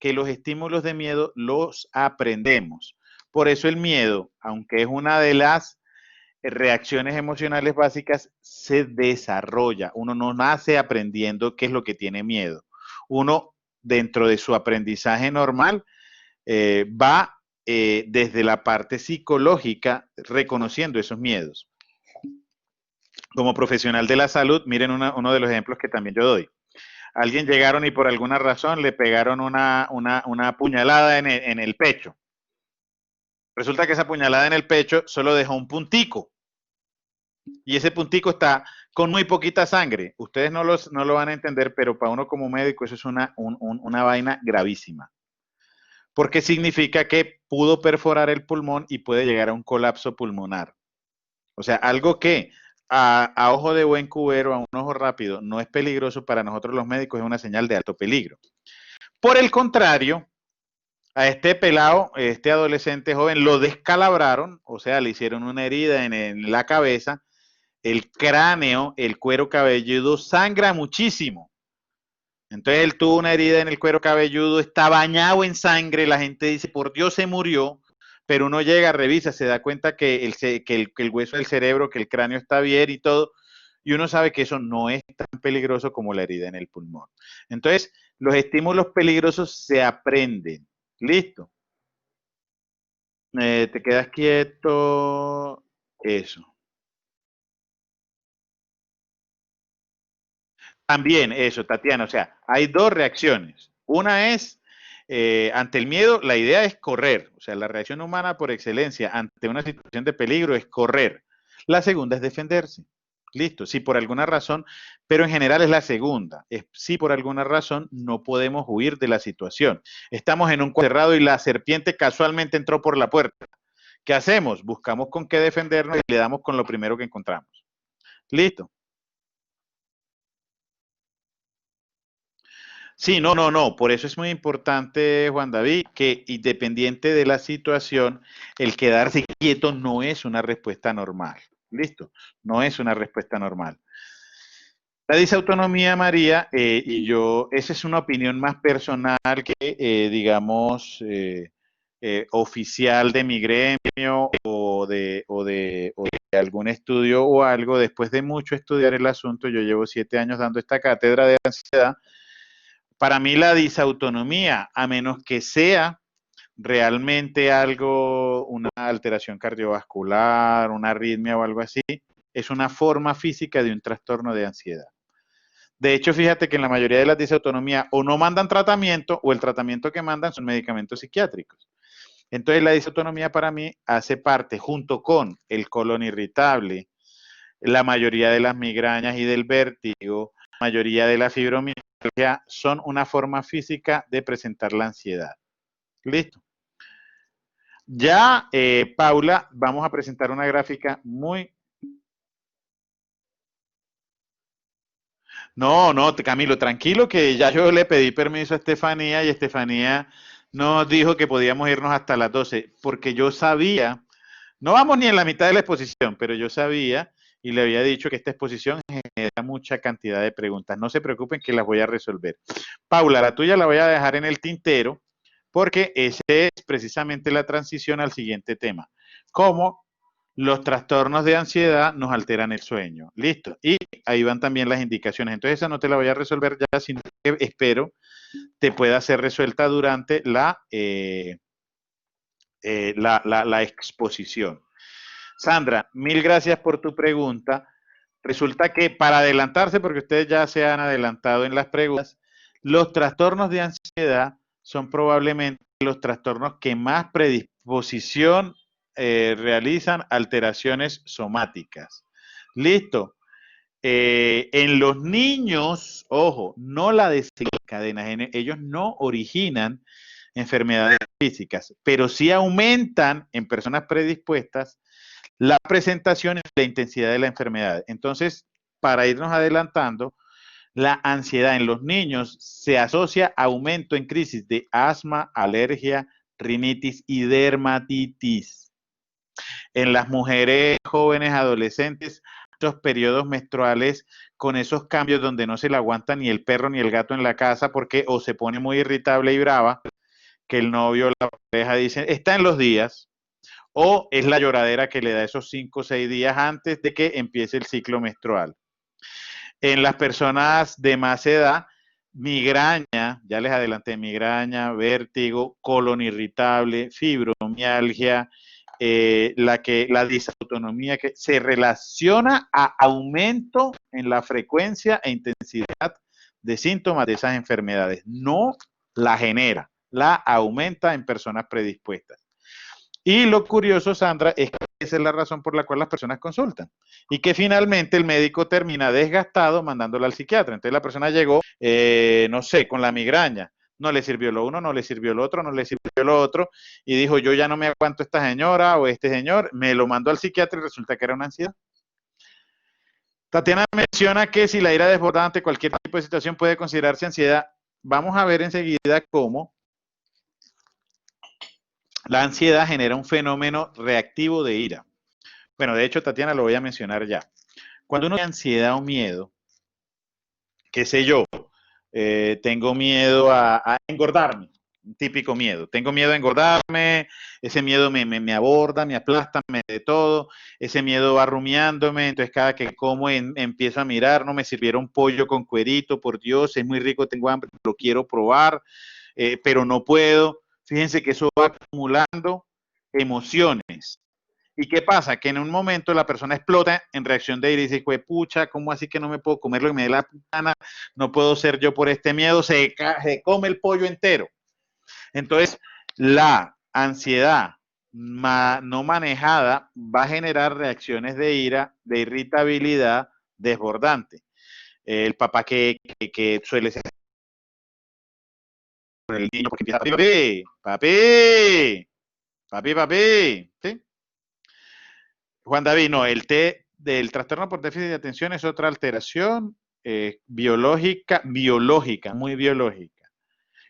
Que los estímulos de miedo los aprendemos. Por eso el miedo, aunque es una de las reacciones emocionales básicas, se desarrolla. Uno no nace aprendiendo qué es lo que tiene miedo. Uno, dentro de su aprendizaje normal, va desde la parte psicológica reconociendo esos miedos. Como profesional de la salud, miren uno de los ejemplos que también yo doy. Alguien llegaron y por alguna razón le pegaron una puñalada en el pecho. Resulta que esa puñalada en el pecho solo dejó un puntico y ese puntico está con muy poquita sangre. Ustedes no lo van a entender, pero para uno como médico eso es una vaina gravísima. Porque significa que pudo perforar el pulmón y puede llegar a un colapso pulmonar. O sea, algo que a ojo de buen cubero, a un ojo rápido, no es peligroso para nosotros los médicos, es una señal de alto peligro. Por el contrario, a este pelado, este adolescente joven, lo descalabraron, o sea, le hicieron una herida en la cabeza, el cráneo, el cuero cabelludo sangra muchísimo. Entonces él tuvo una herida en el cuero cabelludo, está bañado en sangre, la gente dice, por Dios se murió, pero uno llega, revisa, se da cuenta que el hueso del cerebro, que el cráneo está bien y todo, y uno sabe que eso no es tan peligroso como la herida en el pulmón. Entonces, los estímulos peligrosos se aprenden. Listo. Te quedas quieto. Eso. También eso, Tatiana. O sea, hay dos reacciones. Una es, ante el miedo, la idea es correr. O sea, la reacción humana por excelencia ante una situación de peligro es correr. La segunda es defenderse. Listo, si por alguna razón, pero en general es la segunda, es si por alguna razón no podemos huir de la situación. Estamos en un cuarto cerrado y la serpiente casualmente entró por la puerta. ¿Qué hacemos? Buscamos con qué defendernos y le damos con lo primero que encontramos. Listo. Sí, no. Por eso es muy importante, Juan David, que independiente de la situación, el quedarse quieto no es una respuesta normal. Listo. No es una respuesta normal. La disautonomía, María, y yo, esa es una opinión más personal que, digamos, oficial de mi gremio o de algún estudio o algo. Después de mucho estudiar el asunto, yo llevo 7 años dando esta cátedra de ansiedad. Para mí la disautonomía, a menos que sea realmente algo, una alteración cardiovascular, una arritmia o algo así, es una forma física de un trastorno de ansiedad. De hecho, fíjate que en la mayoría de las disautonomías o no mandan tratamiento o el tratamiento que mandan son medicamentos psiquiátricos. Entonces la disautonomía para mí hace parte, junto con el colon irritable, la mayoría de las migrañas y del vértigo, la mayoría de la fibromialgia, son una forma física de presentar la ansiedad. Listo. Ya, Paula, vamos a presentar una gráfica muy... No, no, Camilo, tranquilo que ya yo le pedí permiso a Estefanía y Estefanía nos dijo que podíamos irnos hasta las 12, porque yo sabía, no vamos ni en la mitad de la exposición, pero yo sabía y le había dicho que esta exposición genera mucha cantidad de preguntas. No se preocupen que las voy a resolver. Paula, la tuya la voy a dejar en el tintero porque esa es precisamente la transición al siguiente tema. ¿Cómo los trastornos de ansiedad nos alteran el sueño? Listo. Y ahí van también las indicaciones. Entonces esa no te la voy a resolver ya, sino que espero te pueda ser resuelta durante la exposición. Sandra, mil gracias por tu pregunta. Resulta que para adelantarse, porque ustedes ya se han adelantado en las preguntas, los trastornos de ansiedad son probablemente los trastornos que más predisposición realizan alteraciones somáticas. Listo. En los niños, ojo, no la desencadenan, ellos no originan enfermedades físicas, pero sí aumentan en personas predispuestas la presentación y la intensidad de la enfermedad. Entonces, para irnos adelantando, la ansiedad en los niños se asocia a aumento en crisis de asma, alergia, rinitis y dermatitis. En las mujeres jóvenes, adolescentes, estos periodos menstruales con esos cambios donde no se le aguanta ni el perro ni el gato en la casa porque o se pone muy irritable y brava, que el novio o la pareja dice, está en los días, o es la lloradera que le da esos 5 o 6 días antes de que empiece el ciclo menstrual. En las personas de más edad, migraña, ya les adelanté, migraña, vértigo, colon irritable, fibromialgia, la disautonomía que se relaciona a aumento en la frecuencia e intensidad de síntomas de esas enfermedades. No la genera, la aumenta en personas predispuestas. Y lo curioso, Sandra, es que esa es la razón por la cual las personas consultan. Y que finalmente el médico termina desgastado mandándola al psiquiatra. Entonces la persona llegó, no sé, con la migraña. No le sirvió lo uno, no le sirvió lo otro, no le sirvió lo otro. Y dijo, yo ya no me aguanto esta señora o este señor. Me lo mandó al psiquiatra y resulta que era una ansiedad. Tatiana menciona que si la ira desbordada ante cualquier tipo de situación puede considerarse ansiedad. Vamos a ver enseguida cómo la ansiedad genera un fenómeno reactivo de ira. Bueno, de hecho, Tatiana, lo voy a mencionar ya. Cuando uno tiene ansiedad o miedo, qué sé yo, tengo miedo a engordarme, un típico miedo. Tengo miedo a engordarme, ese miedo me aborda, me aplasta, me de todo, ese miedo va rumiándome, entonces cada que como empiezo a mirar, no me sirvieron pollo con cuerito, por Dios, es muy rico, tengo hambre, lo quiero probar, pero no puedo. Fíjense que eso va acumulando emociones. ¿Y qué pasa? Que en un momento la persona explota en reacción de ira y dice, pucha, ¿cómo así que no me puedo comer lo que me dé la gana? No puedo ser yo por este miedo, se come el pollo entero. Entonces, la ansiedad no manejada va a generar reacciones de ira, de irritabilidad desbordante. El papá que suele ser el niño porque empieza, papi, ¿sí? Juan David, no, el T del trastorno por déficit de atención es otra alteración biológica, muy biológica,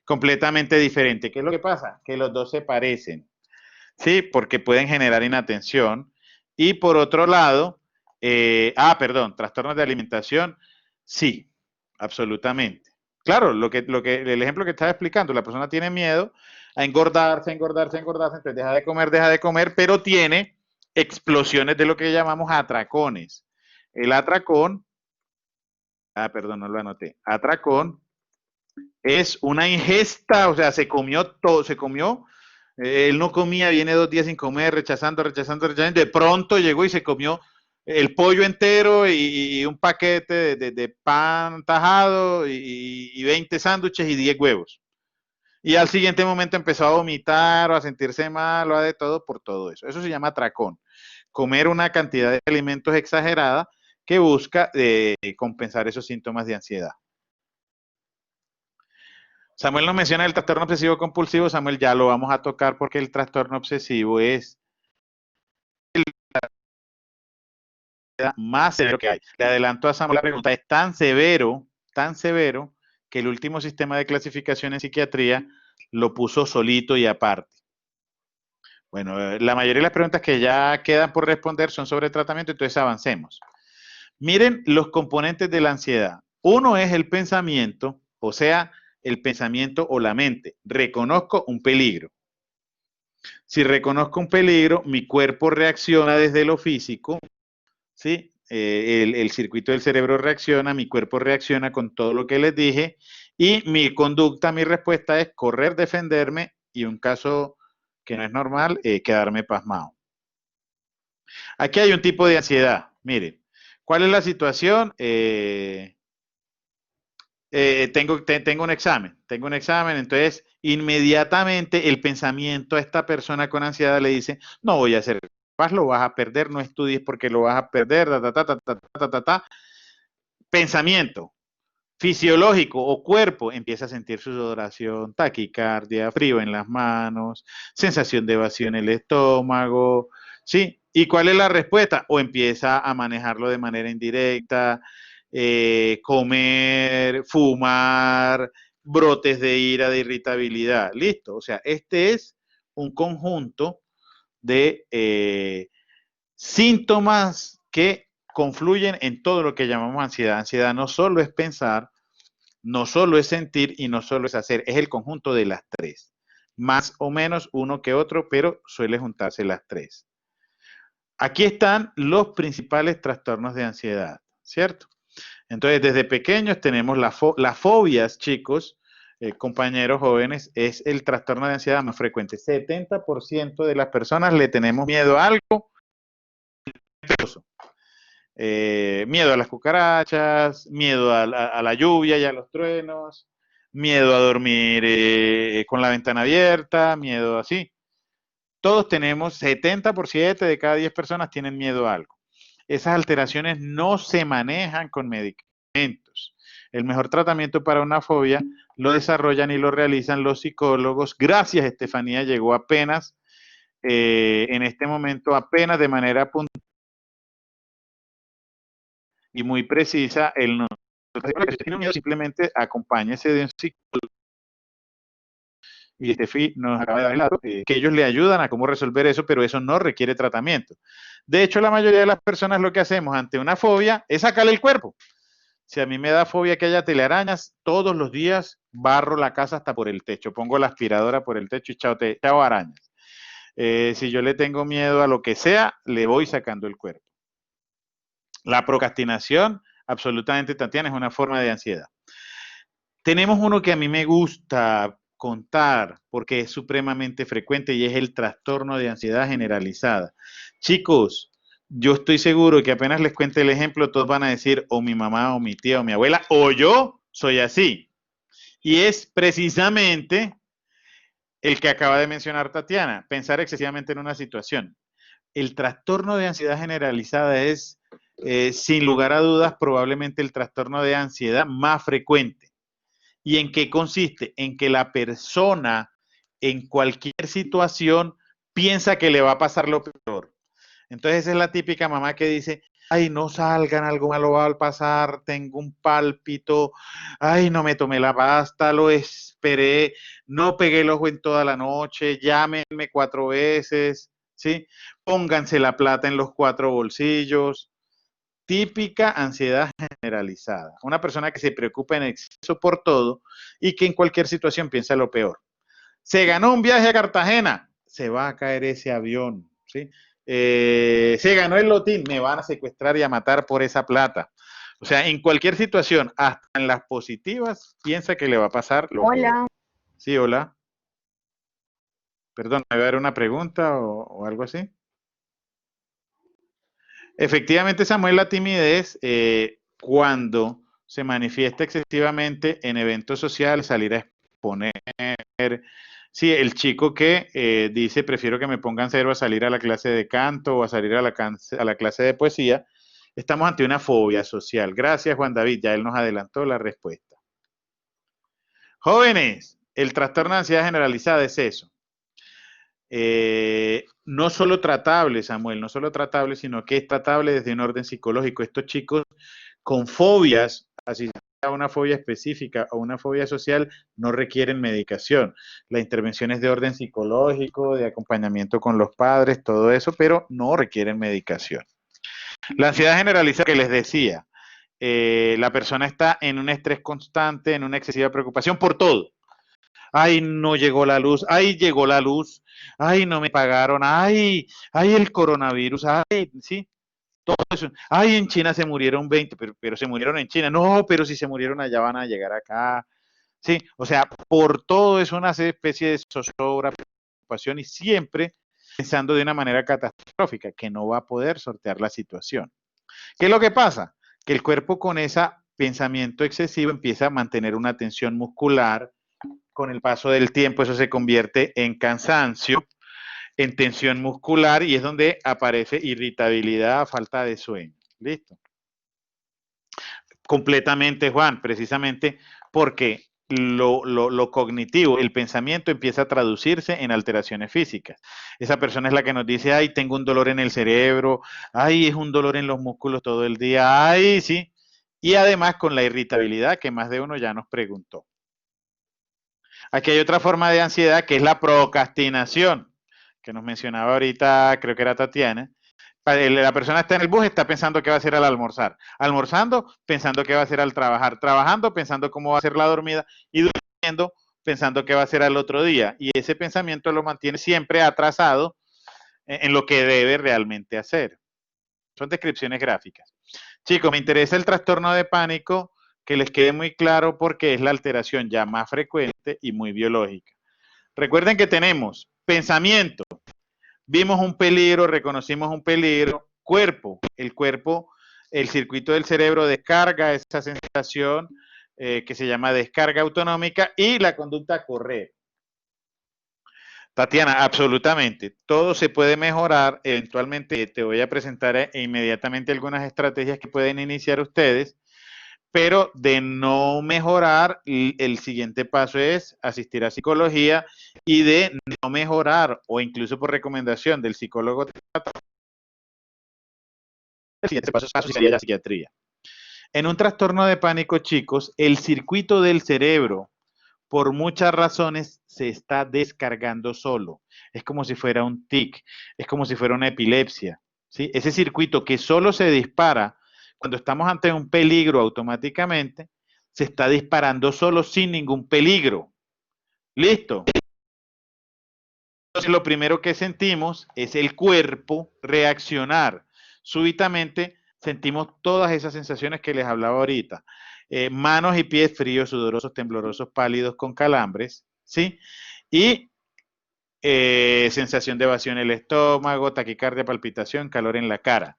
completamente diferente. ¿Qué es lo que pasa? Que los dos se parecen, ¿sí? Porque pueden generar inatención. Y por otro lado, perdón, trastornos de alimentación, sí, absolutamente. Claro, el ejemplo que estaba explicando, la persona tiene miedo a engordarse, entonces deja de comer, pero tiene explosiones de lo que llamamos atracones. El atracón, perdón, no lo anoté. Atracón es una ingesta, o sea, se comió todo, se comió Él no comía, viene 2 días sin comer, rechazando. De pronto llegó y se comió el pollo entero y un paquete de pan tajado y 20 sándwiches y 10 huevos. Y al siguiente momento empezó a vomitar o a sentirse mal o a de todo por todo eso. Eso se llama atracón. Comer una cantidad de alimentos exagerada que busca compensar esos síntomas de ansiedad. Samuel nos menciona el trastorno obsesivo compulsivo. Samuel, ya lo vamos a tocar porque el trastorno obsesivo es el más severo que hay. Le adelanto a Samuel la pregunta, es tan severo, que el último sistema de clasificación en psiquiatría lo puso solito y aparte. Bueno, la mayoría de las preguntas que ya quedan por responder son sobre tratamiento, entonces avancemos. Miren los componentes de la ansiedad. Uno es el pensamiento, o sea, el pensamiento o la mente. Reconozco un peligro. Si reconozco un peligro, mi cuerpo reacciona desde lo físico, ¿sí? El circuito del cerebro reacciona, mi cuerpo reacciona con todo lo que les dije y mi conducta, mi respuesta es correr, defenderme y un caso que no es normal, quedarme pasmado. Aquí hay un tipo de ansiedad. Miren, ¿cuál es la situación? Tengo un examen, entonces inmediatamente el pensamiento a esta persona con ansiedad le dice, no voy a hacer capaz, lo vas a perder, no estudies porque lo vas a perder, Pensamiento fisiológico o cuerpo empieza a sentir sudoración, taquicardia, frío en las manos, sensación de vacío en el estómago, ¿sí? ¿Y cuál es la respuesta? O empieza a manejarlo de manera indirecta, comer, fumar, brotes de ira, de irritabilidad, listo. O sea, este es un conjunto de síntomas que confluyen en todo lo que llamamos ansiedad. Ansiedad no solo es pensar, no solo es sentir y no solo es hacer, es el conjunto de las tres. Más o menos uno que otro, pero suele juntarse las tres. Aquí están los principales trastornos de ansiedad, ¿cierto? Entonces, desde pequeños tenemos las fobias, chicos, compañeros jóvenes, es el trastorno de ansiedad más frecuente. 70% de las personas le tenemos miedo a algo. Miedo a las cucarachas, miedo a la lluvia y a los truenos, miedo a dormir con la ventana abierta, miedo así. Todos tenemos, 70% de cada 10 personas tienen miedo a algo. Esas alteraciones no se manejan con medicamentos. El mejor tratamiento para una fobia lo desarrollan y lo realizan los psicólogos. Gracias, Estefanía, llegó apenas, en este momento, apenas de manera puntual y muy precisa. El no, si tiene miedo, simplemente acompáñese de un psicólogo. Y Estefi nos acaba de dar el dato, que ellos le ayudan a cómo resolver eso, pero eso no requiere tratamiento. De hecho, la mayoría de las personas lo que hacemos ante una fobia es sacarle el cuerpo. Si a mí me da fobia que haya telarañas, todos los días barro la casa hasta por el techo, pongo la aspiradora por el techo y chao arañas. Si yo le tengo miedo a lo que sea, le voy sacando el cuerpo. La procrastinación, absolutamente, Tatiana, es una forma de ansiedad. Tenemos uno que a mí me gusta contar porque es supremamente frecuente y es el trastorno de ansiedad generalizada. Chicos, yo estoy seguro que apenas les cuente el ejemplo, todos van a decir o mi mamá o mi tía o mi abuela o yo soy así. Y es precisamente el que acaba de mencionar Tatiana, pensar excesivamente en una situación. El trastorno de ansiedad generalizada es, sin lugar a dudas, probablemente el trastorno de ansiedad más frecuente. ¿Y en qué consiste? En que la persona en cualquier situación piensa que le va a pasar lo peor. Entonces esa es la típica mamá que dice, ay, no salgan, algo malo va a pasar, tengo un pálpito, ay, no me tomé la pasta, lo esperé, no pegué el ojo en toda la noche, llámenme 4 veces, ¿sí? Pónganse la plata en los 4 bolsillos. Típica ansiedad generalizada. Una persona que se preocupa en exceso por todo y que en cualquier situación piensa lo peor. Se ganó un viaje a Cartagena, se va a caer ese avión, ¿sí? Se ganó el lotín, me van a secuestrar y a matar por esa plata. O sea, en cualquier situación, hasta en las positivas, piensa que le va a pasar lo peor. Hola, Sí, hola. Perdón, ¿me va a dar una pregunta o algo así? Efectivamente, Samuel, la timidez, cuando se manifiesta excesivamente en eventos sociales, salir a exponer. Sí, el chico que dice, prefiero que me pongan cero a salir a la clase de canto o a salir a a la clase de poesía, estamos ante una fobia social. Gracias, Juan David, ya él nos adelantó la respuesta. Jóvenes, el trastorno de ansiedad generalizada es eso. No solo tratable, Samuel, no solo tratable, sino que es tratable desde un orden psicológico. Estos chicos con fobias, así sea una fobia específica o una fobia social, no requieren medicación. La intervención es de orden psicológico, de acompañamiento con los padres, todo eso, pero no requieren medicación. La ansiedad generalizada que les decía, la persona está en un estrés constante, en una excesiva preocupación por todo. Ay, no llegó la luz, ay, llegó la luz, ay, no me pagaron, ay, el coronavirus, ay, sí, todo eso. Ay, en China se murieron 20, pero se murieron en China. No, pero si se murieron allá van a llegar acá. Sí, o sea, por todo es una especie de zozobra, preocupación y siempre pensando de una manera catastrófica, que no va a poder sortear la situación. ¿Qué es lo que pasa? Que el cuerpo con ese pensamiento excesivo empieza a mantener una tensión muscular. Con el paso del tiempo eso se convierte en cansancio, en tensión muscular y es donde aparece irritabilidad, falta de sueño. ¿Listo? Completamente, Juan, precisamente porque lo cognitivo, el pensamiento empieza a traducirse en alteraciones físicas. Esa persona es la que nos dice, ay, tengo un dolor en el cerebro, ay, es un dolor en los músculos todo el día, ay, sí. Y además con la irritabilidad que más de uno ya nos preguntó. Aquí hay otra forma de ansiedad que es la procrastinación, que nos mencionaba ahorita, creo que era Tatiana. La persona está en el bus, está pensando qué va a hacer al almorzar. Almorzando, pensando qué va a hacer al trabajar. Trabajando, pensando cómo va a ser la dormida. Y durmiendo, pensando qué va a hacer al otro día. Y ese pensamiento lo mantiene siempre atrasado en lo que debe realmente hacer. Son descripciones gráficas. Chicos, me interesa el trastorno de pánico, que les quede muy claro porque es la alteración ya más frecuente y muy biológica. Recuerden que tenemos pensamiento, vimos un peligro, reconocimos un peligro, cuerpo, el circuito del cerebro descarga esa sensación que se llama descarga autonómica y la conducta correr. Tatiana, absolutamente. Todo se puede mejorar. Eventualmente te voy a presentar inmediatamente algunas estrategias que pueden iniciar ustedes, pero de no mejorar, el siguiente paso es asistir a psicología y de no mejorar o incluso por recomendación del psicólogo, el siguiente paso sería la psiquiatría. En un trastorno de pánico, chicos, el circuito del cerebro por muchas razones se está descargando solo. Es como si fuera un tic, es como si fuera una epilepsia. ¿Sí? Ese circuito que solo se dispara cuando estamos ante un peligro automáticamente, se está disparando solo sin ningún peligro. ¿Listo? Entonces lo primero que sentimos es el cuerpo reaccionar. Súbitamente sentimos todas esas sensaciones que les hablaba ahorita. Manos y pies fríos, sudorosos, temblorosos, pálidos, con calambres, ¿sí? Y sensación de vacío en el estómago, taquicardia, palpitación, calor en la cara.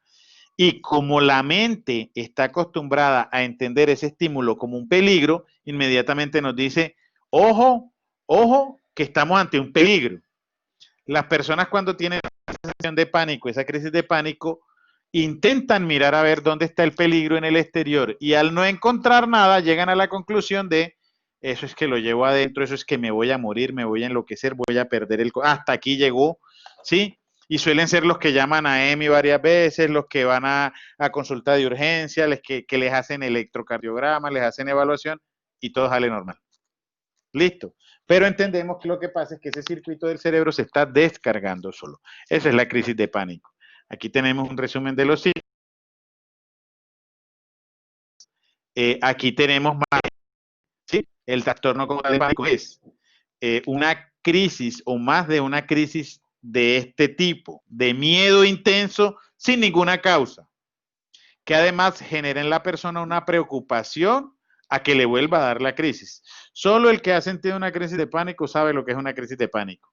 Y como la mente está acostumbrada a entender ese estímulo como un peligro, inmediatamente nos dice, ojo, ojo, que estamos ante un peligro. Las personas cuando tienen esa sensación de pánico, esa crisis de pánico, intentan mirar a ver dónde está el peligro en el exterior y al no encontrar nada llegan a la conclusión de eso es que lo llevo adentro, eso es que me voy a morir, me voy a enloquecer, voy a perder hasta aquí llegó, ¿sí? Y suelen ser los que llaman a EMI varias veces, los que van a consulta de urgencia, que les hacen electrocardiograma, les hacen evaluación y todo sale normal. Listo. Pero entendemos que lo que pasa es que ese circuito del cerebro se está descargando solo. Esa es la crisis de pánico. Aquí tenemos un resumen de los síntomas. Aquí tenemos más. ¿Sí? El trastorno de pánico es una crisis o más de una crisis de este tipo, de miedo intenso sin ninguna causa, que además genera en la persona una preocupación a que le vuelva a dar la crisis. Solo el que ha sentido una crisis de pánico sabe lo que es una crisis de pánico.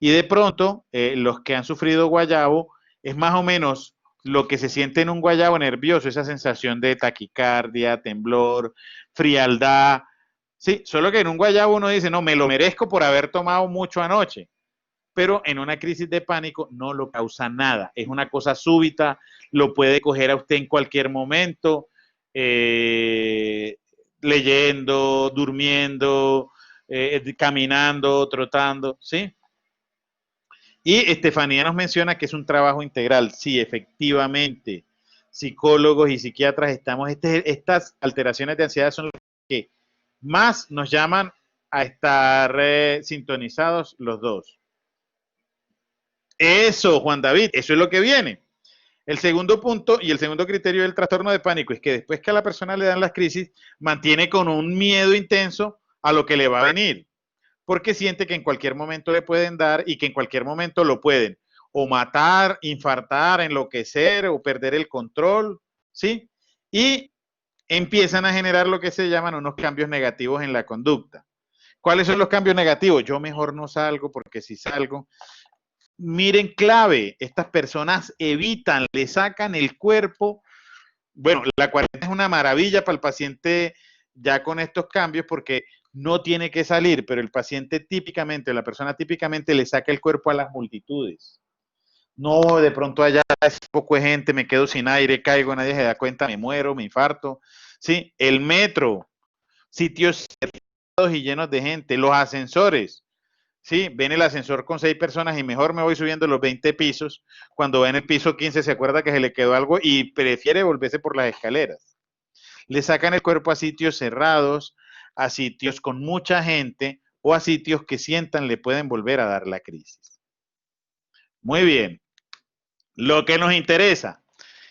Y de pronto, los que han sufrido guayabo, es más o menos lo que se siente en un guayabo nervioso, esa sensación de taquicardia, temblor, frialdad. Sí, solo que en un guayabo uno dice, no, me lo merezco por haber tomado mucho anoche, pero en una crisis de pánico no lo causa nada. Es una cosa súbita, lo puede coger a usted en cualquier momento, leyendo, durmiendo, caminando, trotando, ¿sí? Y Estefanía nos menciona que es un trabajo integral. Sí, efectivamente, psicólogos y psiquiatras estamos, estas alteraciones de ansiedad son las que más nos llaman a estar sintonizados los dos. Eso, Juan David, eso es lo que viene. El segundo punto y el segundo criterio del trastorno de pánico es que después que a la persona le dan las crisis, mantiene con un miedo intenso a lo que le va a venir, porque siente que en cualquier momento le pueden dar y que en cualquier momento lo pueden o matar, infartar, enloquecer o perder el control, ¿sí? Y empiezan a generar lo que se llaman unos cambios negativos en la conducta. ¿Cuáles son los cambios negativos? Yo mejor no salgo porque si salgo, miren clave, estas personas evitan, le sacan el cuerpo. Bueno, la cuarentena es una maravilla para el paciente ya con estos cambios porque no tiene que salir, pero el paciente típicamente, la persona típicamente le saca el cuerpo a las multitudes. No, de pronto allá es poco de gente, me quedo sin aire, caigo, nadie se da cuenta, me muero, me infarto. Sí, el metro, sitios cerrados y llenos de gente, los ascensores. Sí, ven el ascensor con 6 personas y mejor me voy subiendo los 20 pisos. Cuando va en el piso 15 se acuerda que se le quedó algo y prefiere volverse por las escaleras. Le sacan el cuerpo a sitios cerrados, a sitios con mucha gente o a sitios que sientan le pueden volver a dar la crisis. Muy bien. Lo que nos interesa.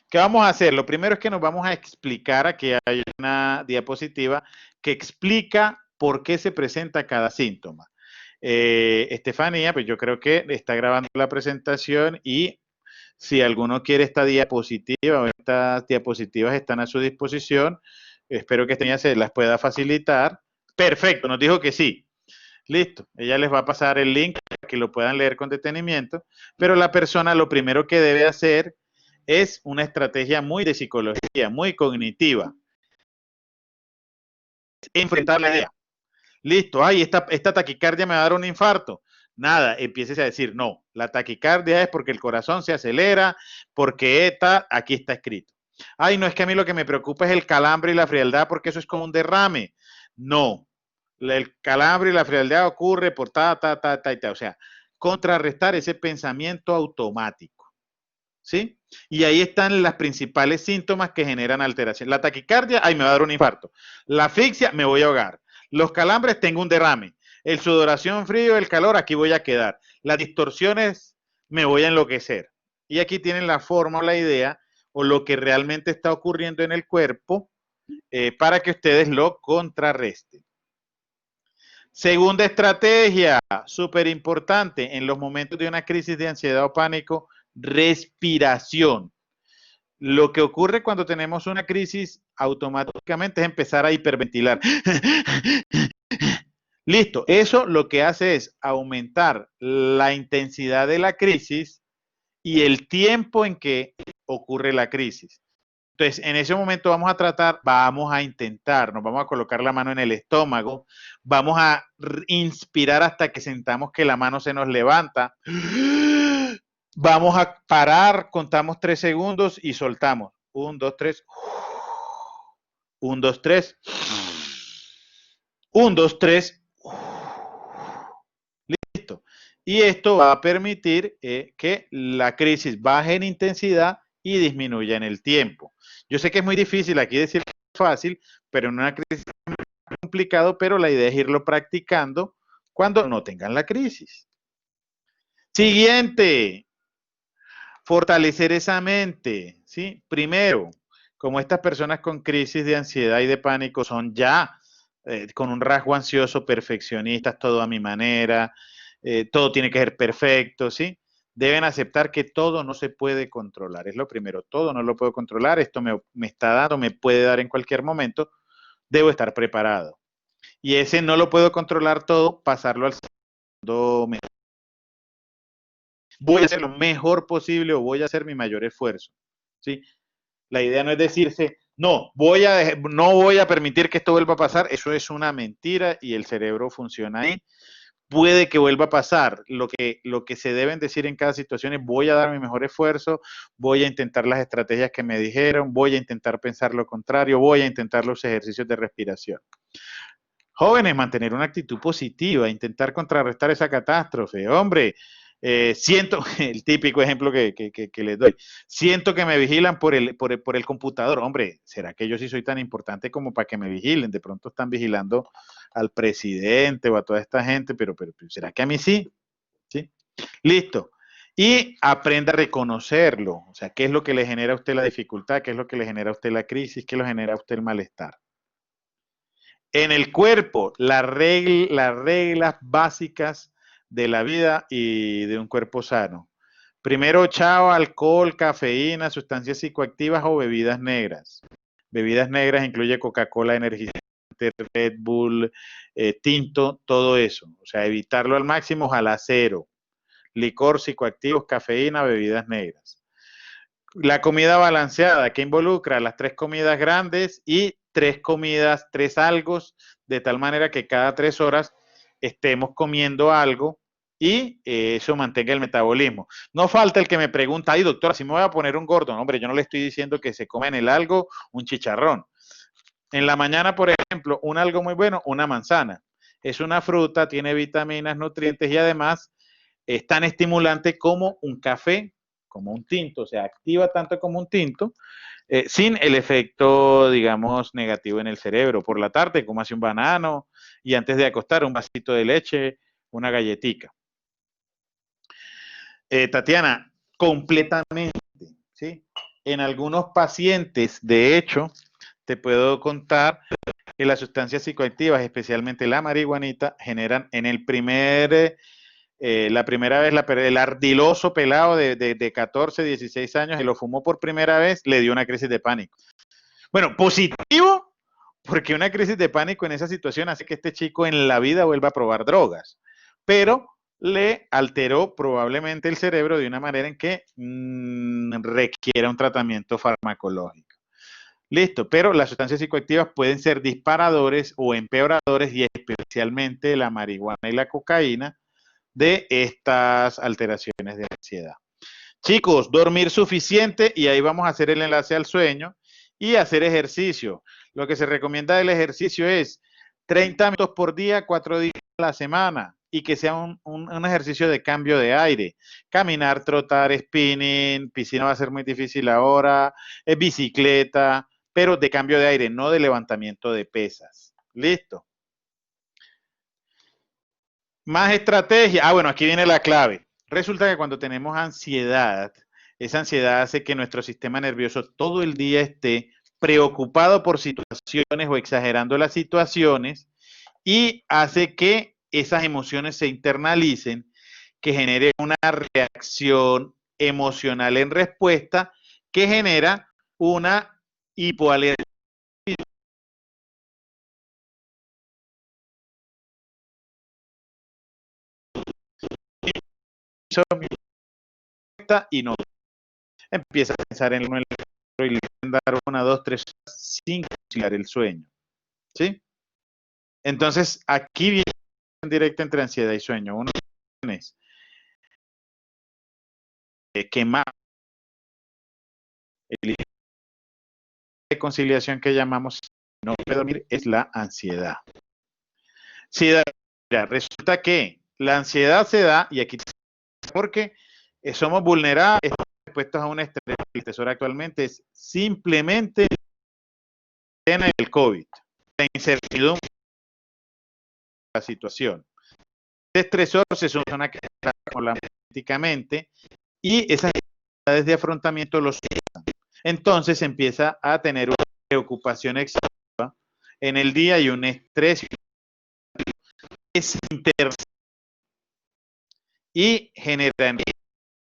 ¿Qué vamos a hacer? Lo primero es que nos vamos a explicar, aquí hay una diapositiva que explica por qué se presenta cada síntoma. Estefanía, pues yo creo que está grabando la presentación y si alguno quiere esta diapositiva o estas diapositivas están a su disposición, espero que Estefanía se las pueda facilitar. Perfecto, nos dijo que sí. Listo, ella les va a pasar el link para que lo puedan leer con detenimiento, pero la persona lo primero que debe hacer es una estrategia muy de psicología, muy cognitiva. Enfrentar la idea. Listo, ay, esta taquicardia me va a dar un infarto. Nada, empieces a decir, no, la taquicardia es porque el corazón se acelera, porque aquí está escrito. Ay, no, es que a mí lo que me preocupa es el calambre y la frialdad porque eso es como un derrame. No, el calambre y la frialdad ocurre por o sea, contrarrestar ese pensamiento automático, ¿sí? Y ahí están las principales síntomas que generan alteración. La taquicardia, ay, me va a dar un infarto. La asfixia, me voy a ahogar. Los calambres, tengo un derrame. El sudoración frío, el calor, aquí voy a quedar. Las distorsiones, me voy a enloquecer. Y aquí tienen la forma o la idea o lo que realmente está ocurriendo en el cuerpo para que ustedes lo contrarresten. Segunda estrategia, súper importante, en los momentos de una crisis de ansiedad o pánico, respiración. Lo que ocurre cuando tenemos una crisis automáticamente es empezar a hiperventilar. Listo, eso lo que hace es aumentar la intensidad de la crisis y el tiempo en que ocurre la crisis. Entonces, en ese momento vamos a intentar, nos vamos a colocar la mano en el estómago, vamos a inspirar hasta que sentamos que la mano se nos levanta. Vamos a parar, contamos 3 segundos y soltamos. 1, 2, 3. 1, 2, 3. 1, 2, 3. Listo. Y esto va a permitir que la crisis baje en intensidad y disminuya en el tiempo. Yo sé que es muy difícil aquí decir fácil, pero en una crisis es complicado, pero la idea es irlo practicando cuando no tengan la crisis. Siguiente, fortalecer esa mente, ¿sí? Primero, como estas personas con crisis de ansiedad y de pánico son ya con un rasgo ansioso, perfeccionistas, todo a mi manera, todo tiene que ser perfecto, ¿sí? Deben aceptar que todo no se puede controlar, es lo primero, todo no lo puedo controlar, esto me está dando, me puede dar en cualquier momento, debo estar preparado. Y ese no lo puedo controlar todo, pasarlo al segundo voy a hacer lo mejor posible o voy a hacer mi mayor esfuerzo, ¿sí? La idea no es decirse, no voy a permitir que esto vuelva a pasar, eso es una mentira y el cerebro funciona ahí. Puede que vuelva a pasar. Lo que se deben decir en cada situación es voy a dar mi mejor esfuerzo, voy a intentar las estrategias que me dijeron, voy a intentar pensar lo contrario, voy a intentar los ejercicios de respiración. Jóvenes, mantener una actitud positiva, intentar contrarrestar esa catástrofe. Hombre, siento, el típico ejemplo que les doy, siento que me vigilan por el computador. Hombre, ¿será que yo sí soy tan importante como para que me vigilen? De pronto están vigilando al presidente o a toda esta gente, pero ¿será que a mí sí? ¿Sí? Listo. Y aprenda a reconocerlo. O sea, ¿qué es lo que le genera a usted la dificultad? ¿Qué es lo que le genera a usted la crisis? ¿Qué le genera a usted el malestar? En el cuerpo, las reglas básicas de la vida y de un cuerpo sano. Primero, chao, alcohol, cafeína, sustancias psicoactivas o bebidas negras. Bebidas negras incluye Coca-Cola, energizante, Red Bull, tinto, todo eso. O sea, evitarlo al máximo, ojalá cero. Licor, psicoactivos, cafeína, bebidas negras. La comida balanceada, que involucra las 3 comidas grandes y 3 comidas, 3 algos, de tal manera que cada 3 horas estemos comiendo algo y eso mantenga el metabolismo. No falta el que me pregunta, ay doctora, si me voy a poner un gordo. No, hombre, yo no le estoy diciendo que se coma en el algo un chicharrón. En la mañana, por ejemplo, un algo muy bueno, una manzana. Es una fruta, tiene vitaminas, nutrientes y además es tan estimulante como un café, como un tinto, o sea, activa tanto como un tinto, sin el efecto, digamos, negativo en el cerebro. Por la tarde, como hace un banano y antes de acostar, un vasito de leche, una galletica. Tatiana, completamente, ¿sí? En algunos pacientes, de hecho, te puedo contar que las sustancias psicoactivas, especialmente la marihuanita, generan en el la primera vez, el ardiloso pelado de 14, 16 años que lo fumó por primera vez, le dio una crisis de pánico. Bueno, positivo, porque una crisis de pánico en esa situación hace que este chico en la vida vuelva a probar drogas, pero le alteró probablemente el cerebro de una manera en que requiera un tratamiento farmacológico. Listo, pero las sustancias psicoactivas pueden ser disparadores o empeoradores y especialmente la marihuana y la cocaína de estas alteraciones de ansiedad. Chicos, dormir suficiente y ahí vamos a hacer el enlace al sueño y hacer ejercicio. Lo que se recomienda del ejercicio es 30 minutos por día, 4 días a la semana y que sea un ejercicio de cambio de aire. Caminar, trotar, spinning, piscina va a ser muy difícil ahora, bicicleta, pero de cambio de aire, no de levantamiento de pesas. Listo. Más estrategia. Ah, bueno, aquí viene la clave. Resulta que cuando tenemos ansiedad, esa ansiedad hace que nuestro sistema nervioso todo el día esté preocupado por situaciones o exagerando las situaciones y hace que esas emociones se internalicen, que genere una reacción emocional en respuesta que genera una hipoalergia y no empieza a pensar en uno en el otro y le pueden dar una, dos, tres sin conciliar el sueño. ¿Sí? Entonces, aquí viene en directa entre ansiedad y sueño. Uno es que más el de conciliación que llamamos no puede dormir es la ansiedad. Sí, mira, resulta que la ansiedad se da, y aquí porque somos vulnerables, estamos expuestos a un estrés. El estresor actualmente es simplemente en el COVID, la incertidumbre de la situación. El estresor se soluciona políticamente y esas necesidades de afrontamiento los entonces empieza a tener una preocupación excesiva en el día y un estrés interno y genera en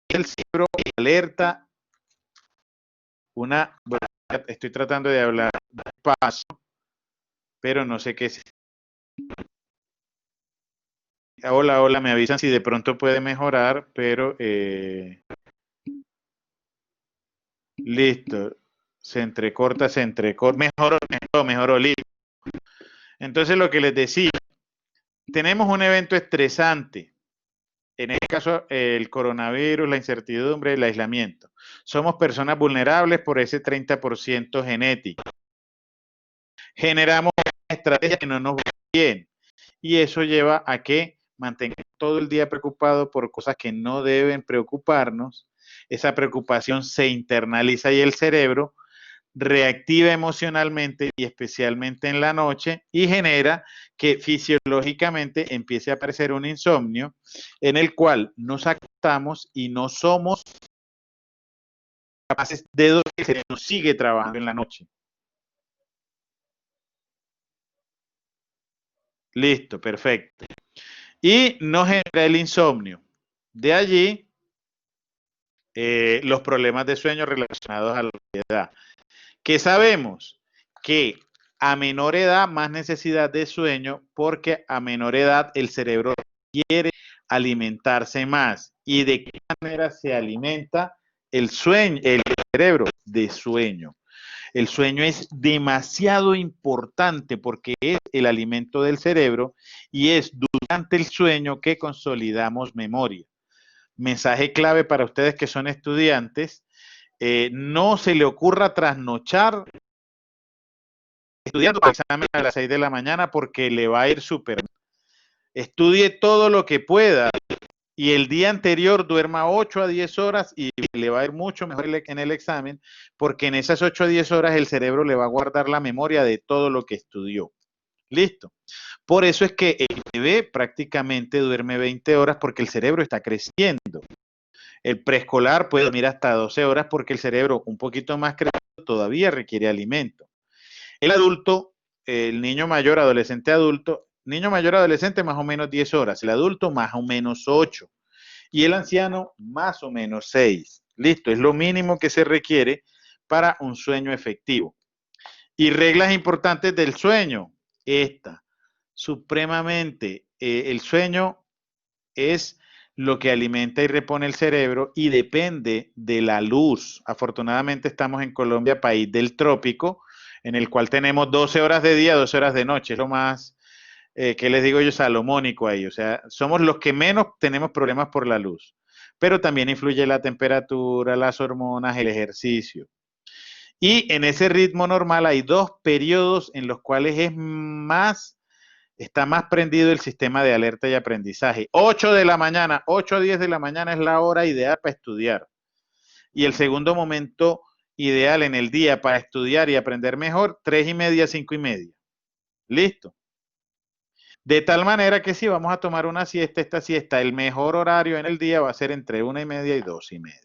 el cerebro alerta una, bueno, estoy tratando de hablar paso, pero no sé qué es Hola, hola, me avisan si de pronto puede mejorar, pero listo. Se entrecorta, mejoró, listo. Entonces lo que les decía, tenemos un evento estresante, en este caso el coronavirus, la incertidumbre, el aislamiento. Somos personas vulnerables por ese 30% genético. Generamos estrategias que no nos van bien y eso lleva a que mantengamos todo el día preocupados por cosas que no deben preocuparnos. Esa preocupación se internaliza y el cerebro reactiva emocionalmente y especialmente en la noche y genera que fisiológicamente empiece a aparecer un insomnio en el cual nos acostamos y no somos capaces de dormir, el cerebro sigue trabajando en la noche. Listo, perfecto. Y no genera el insomnio. De allí los problemas de sueño relacionados a la edad. ¿Qué sabemos? Que a menor edad más necesidad de sueño porque a menor edad el cerebro quiere alimentarse más. ¿Y de qué manera se alimenta el sueño, el cerebro? De sueño. El sueño es demasiado importante porque es el alimento del cerebro y es durante el sueño que consolidamos memoria. Mensaje clave para ustedes que son estudiantes, no se le ocurra trasnochar estudiando para el examen a las 6 de la mañana porque le va a ir súper. Estudie todo lo que pueda y el día anterior duerma 8 a 10 horas y le va a ir mucho mejor en el examen porque en esas 8 a 10 horas el cerebro le va a guardar la memoria de todo lo que estudió. Listo. Por eso es que el bebé prácticamente duerme 20 horas porque el cerebro está creciendo. El preescolar puede dormir hasta 12 horas porque el cerebro un poquito más crecido todavía requiere alimento. El adulto, el niño mayor, adolescente, adulto, niño mayor, adolescente más o menos 10 horas, el adulto más o menos 8 y el anciano más o menos 6. Listo, es lo mínimo que se requiere para un sueño efectivo. Y reglas importantes del sueño, esta, supremamente, el sueño es lo que alimenta y repone el cerebro y depende de la luz. Afortunadamente estamos en Colombia, país del trópico, en el cual tenemos 12 horas de día, 12 horas de noche. Es lo más, ¿qué les digo yo? Salomónico ahí. O sea, somos los que menos tenemos problemas por la luz. Pero también influye la temperatura, las hormonas, el ejercicio. Y en ese ritmo normal hay dos periodos en los cuales está más prendido el sistema de alerta y aprendizaje. 8 de la mañana, 8 a 10 de la mañana es la hora ideal para estudiar. Y el segundo momento ideal en el día para estudiar y aprender mejor, 3 y media, 5 y media. Listo. De tal manera que si vamos a tomar una siesta, esta siesta, el mejor horario en el día va a ser entre 1 y media y 2 y media.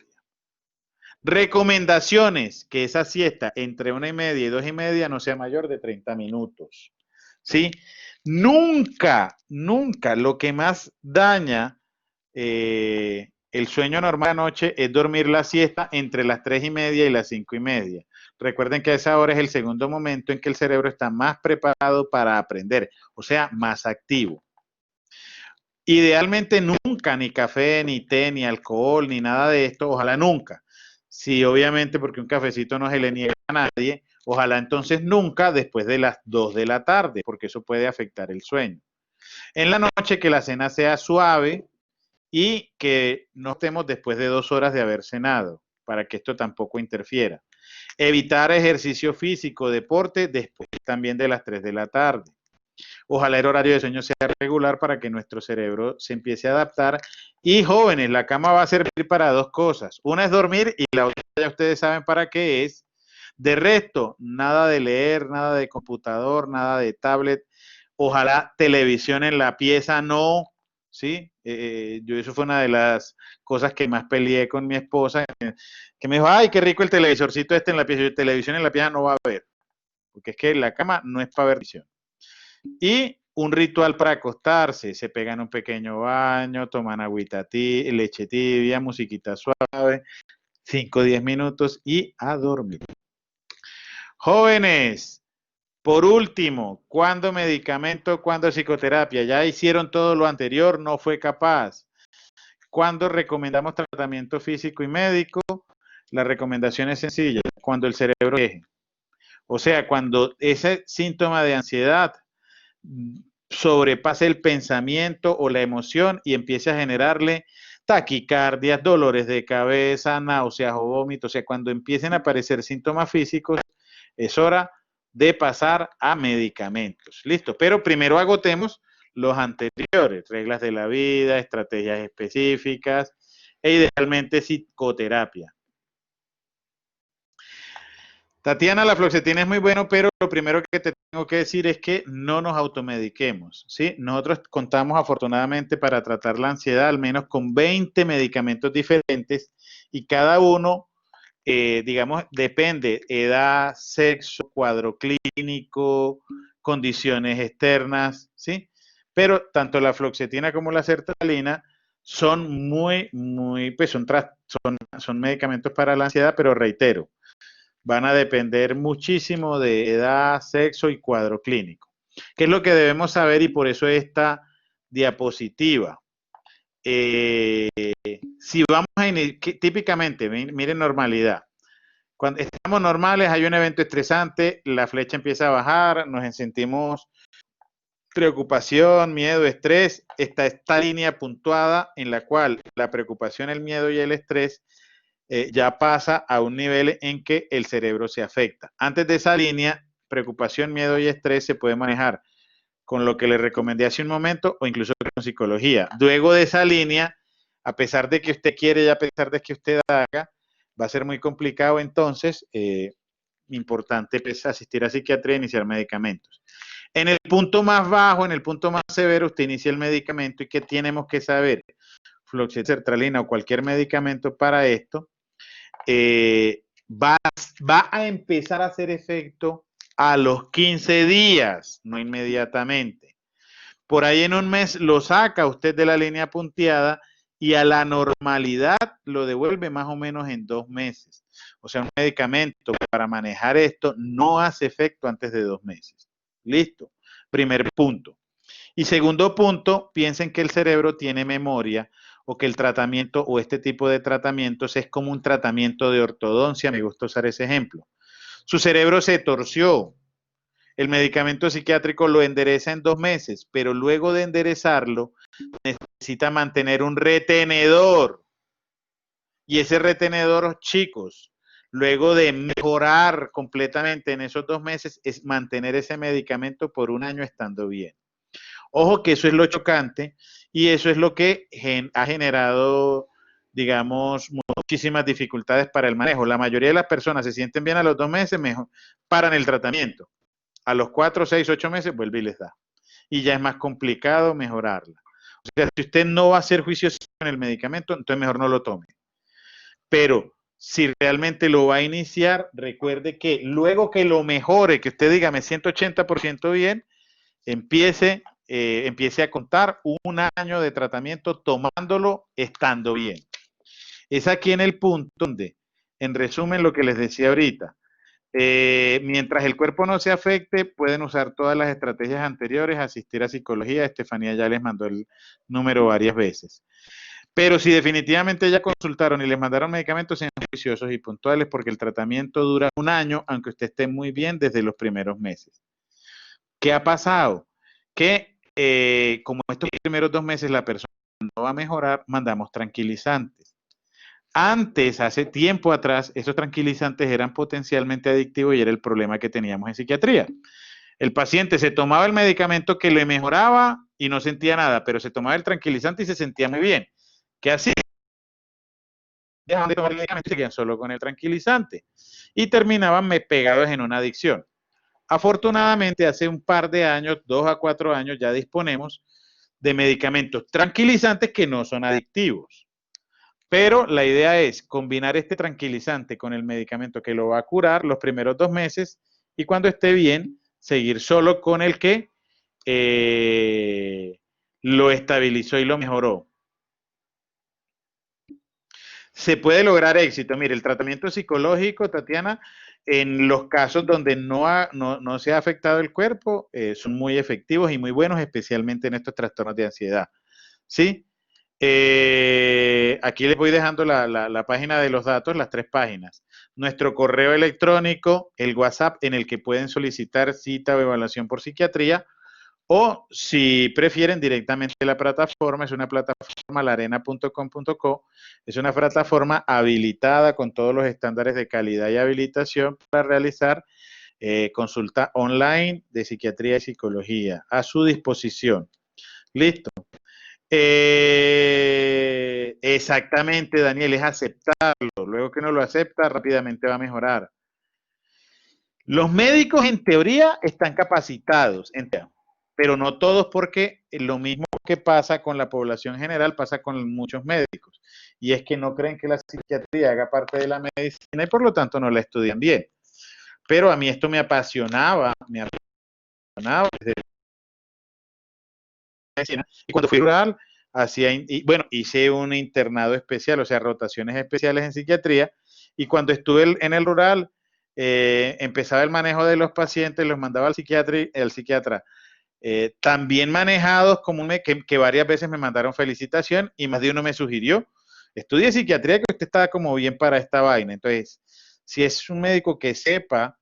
Recomendaciones, que esa siesta entre 1 y media y 2 y media no sea mayor de 30 minutos. ¿Sí? Nunca, nunca lo que más daña el sueño normal anoche es dormir la siesta entre las 3 y media y las 5 y media. Recuerden que a esa hora es el segundo momento en que el cerebro está más preparado para aprender, o sea, más activo. Idealmente nunca, ni café, ni té, ni alcohol, ni nada de esto, ojalá nunca. Sí, obviamente, porque un cafecito no se le niega a nadie, ojalá entonces nunca después de las 2 de la tarde, porque eso puede afectar el sueño. En la noche que la cena sea suave y que no estemos después de 2 horas de haber cenado, para que esto tampoco interfiera. Evitar ejercicio físico, deporte, después también de las 3 de la tarde. Ojalá el horario de sueño sea regular para que nuestro cerebro se empiece a adaptar. Y jóvenes, la cama va a servir para dos cosas. Una es dormir y la otra ya ustedes saben para qué es. De resto, nada de leer, nada de computador, nada de tablet. Ojalá televisión en la pieza no, ¿sí? Yo eso fue una de las cosas que más peleé con mi esposa, que me dijo, ay, qué rico el televisorcito este en la pieza. Yo, televisión en la pieza no va a haber, porque es que la cama no es para ver televisión. Y un ritual para acostarse, se pegan un pequeño baño, toman agüita tibia, leche tibia, musiquita suave, 5 o 10 minutos y a dormir. Jóvenes, Por último, ¿cuándo medicamento, cuándo psicoterapia? Ya hicieron todo lo anterior, no fue capaz. ¿Cuándo recomendamos tratamiento físico y médico? La recomendación es sencilla, cuando el cerebro deje. O sea, cuando ese síntoma de ansiedad sobrepase el pensamiento o la emoción y empiece a generarle taquicardias, dolores de cabeza, náuseas o vómitos. O sea, cuando empiecen a aparecer síntomas físicos, es hora de pasar a medicamentos. Listo, pero primero agotemos los anteriores, reglas de la vida, estrategias específicas e idealmente psicoterapia. Tatiana, la fluoxetina es muy bueno, pero lo primero que te tengo que decir es que no nos automediquemos, ¿sí? Nosotros contamos afortunadamente para tratar la ansiedad al menos con 20 medicamentos diferentes y cada uno, digamos, depende, edad, sexo, cuadro clínico, condiciones externas, ¿sí? Pero tanto la fluoxetina como la sertralina son pues son medicamentos para la ansiedad, pero reitero, van a depender muchísimo de edad, sexo y cuadro clínico. ¿Qué es lo que debemos saber? Y por eso esta diapositiva. Si vamos a típicamente, miren normalidad. Cuando estamos normales, hay un evento estresante, la flecha empieza a bajar, nos sentimos preocupación, miedo, estrés. Está esta línea puntuada en la cual la preocupación, el miedo y el estrés ya pasa a un nivel en que el cerebro se afecta. Antes de esa línea, preocupación, miedo y estrés se puede manejar con lo que le recomendé hace un momento o incluso con psicología. Luego de esa línea, a pesar de que usted quiere y a pesar de que usted haga, va a ser muy complicado entonces, importante pues, asistir a psiquiatría e iniciar medicamentos. En el punto más bajo, en el punto más severo, usted inicia el medicamento y ¿qué tenemos que saber? Fluoxetina, sertralina o cualquier medicamento para esto, va a empezar a hacer efecto a los 15 días, no inmediatamente. Por ahí en un mes lo saca usted de la línea punteada y a la normalidad lo devuelve más o menos en 2 meses. O sea, un medicamento para manejar esto no hace efecto antes de 2 meses. Listo. Primer punto. Y segundo punto, piensen que el cerebro tiene memoria o que el tratamiento o este tipo de tratamientos es como un tratamiento de ortodoncia, me gusta usar ese ejemplo. Su cerebro se torció, el medicamento psiquiátrico lo endereza en 2 meses, pero luego de enderezarlo necesita mantener un retenedor. Y ese retenedor, chicos, luego de mejorar completamente en esos 2 meses, es mantener ese medicamento por 1 año estando bien. Ojo que eso es lo chocante y eso es lo que ha generado, digamos, muchísimas dificultades para el manejo. La mayoría de las personas se sienten bien a los 2 meses, mejor, paran el tratamiento. A los 4, 6, 8 meses vuelve y les da. Y ya es más complicado mejorarla. O sea, si usted no va a ser juicioso con el medicamento, entonces mejor no lo tome. Pero si realmente lo va a iniciar, recuerde que luego que lo mejore, que usted diga me siento 80% bien, empiece a contar 1 año de tratamiento tomándolo estando bien. Es aquí en el punto donde, en resumen, lo que les decía ahorita, mientras el cuerpo no se afecte, pueden usar todas las estrategias anteriores, asistir a psicología. Estefanía ya les mandó el número varias veces. Pero si definitivamente ya consultaron y les mandaron medicamentos, sean juiciosos y puntuales porque el tratamiento dura 1 año, aunque usted esté muy bien desde los primeros meses. ¿Qué ha pasado? Que como estos primeros 2 meses la persona no va a mejorar, mandamos tranquilizantes. Antes, hace tiempo atrás, esos tranquilizantes eran potencialmente adictivos y era el problema que teníamos en psiquiatría. El paciente se tomaba el medicamento que le mejoraba y no sentía nada, pero se tomaba el tranquilizante y se sentía muy bien. ¿Qué hacía? Dejaban de tomar el medicamento y seguían solo con el tranquilizante. Y terminaban pegados en una adicción. Afortunadamente, hace un par de años, 2 a 4 años, ya disponemos de medicamentos tranquilizantes que no son adictivos. Pero la idea es combinar este tranquilizante con el medicamento que lo va a curar los primeros 2 meses y cuando esté bien, seguir solo con el que lo estabilizó y lo mejoró. Se puede lograr éxito. Mire, el tratamiento psicológico, Tatiana, En los casos donde no se ha afectado el cuerpo, son muy efectivos y muy buenos, especialmente en estos trastornos de ansiedad. ¿Sí? Aquí les voy dejando la página de los datos, las 3 páginas. Nuestro correo electrónico, el WhatsApp en el que pueden solicitar cita o evaluación por psiquiatría, o si prefieren directamente la plataforma, es una plataforma, larena.com.co, es una plataforma habilitada con todos los estándares de calidad y habilitación para realizar consulta online de psiquiatría y psicología a su disposición. Listo. Exactamente, Daniel, es aceptarlo. Luego que uno lo acepta, rápidamente va a mejorar. Los médicos, en teoría, están capacitados, pero no todos, porque lo mismo que pasa con la población general pasa con muchos médicos. Y es que no creen que la psiquiatría haga parte de la medicina y por lo tanto no la estudian bien. Pero a mí esto me apasionaba desde la medicina. Y cuando fui rural, bueno, hice un internado especial, o sea, rotaciones especiales en psiquiatría. Y cuando estuve en el rural, empezaba el manejo de los pacientes, los mandaba al psiquiatra, también manejados que varias veces me mandaron felicitación y más de uno me sugirió, estudie psiquiatría, que usted está como bien para esta vaina. Entonces, si es un médico que sepa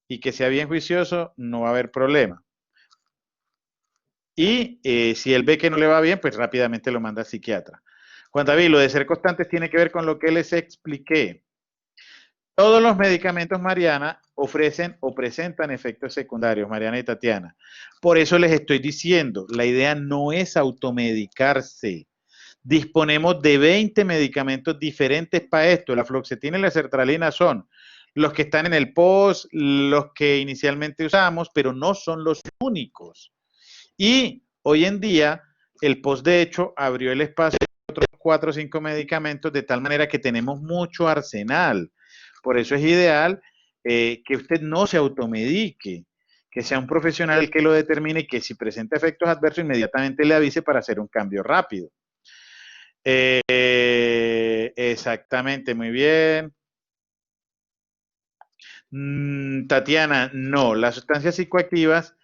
y que sea bien juicioso, no va a haber problema. Y si él ve que no le va bien, pues rápidamente lo manda al psiquiatra. Juan David, lo de ser constantes tiene que ver con lo que les expliqué. Todos los medicamentos, Mariana, ofrecen o presentan efectos secundarios, Mariana y Tatiana. Por eso les estoy diciendo, la idea no es automedicarse. Disponemos de 20 medicamentos diferentes para esto. La fluoxetina y la sertralina son los que están en el POS, los que inicialmente usamos, pero no son los únicos. Y hoy en día, el POS, de hecho, abrió el espacio de otros 4 o 5 medicamentos, de tal manera que tenemos mucho arsenal. Por eso es ideal que usted no se automedique, que sea un profesional el que lo determine y que si presenta efectos adversos inmediatamente le avise para hacer un cambio rápido. Exactamente, muy bien. Tatiana, no, las sustancias psicoactivas,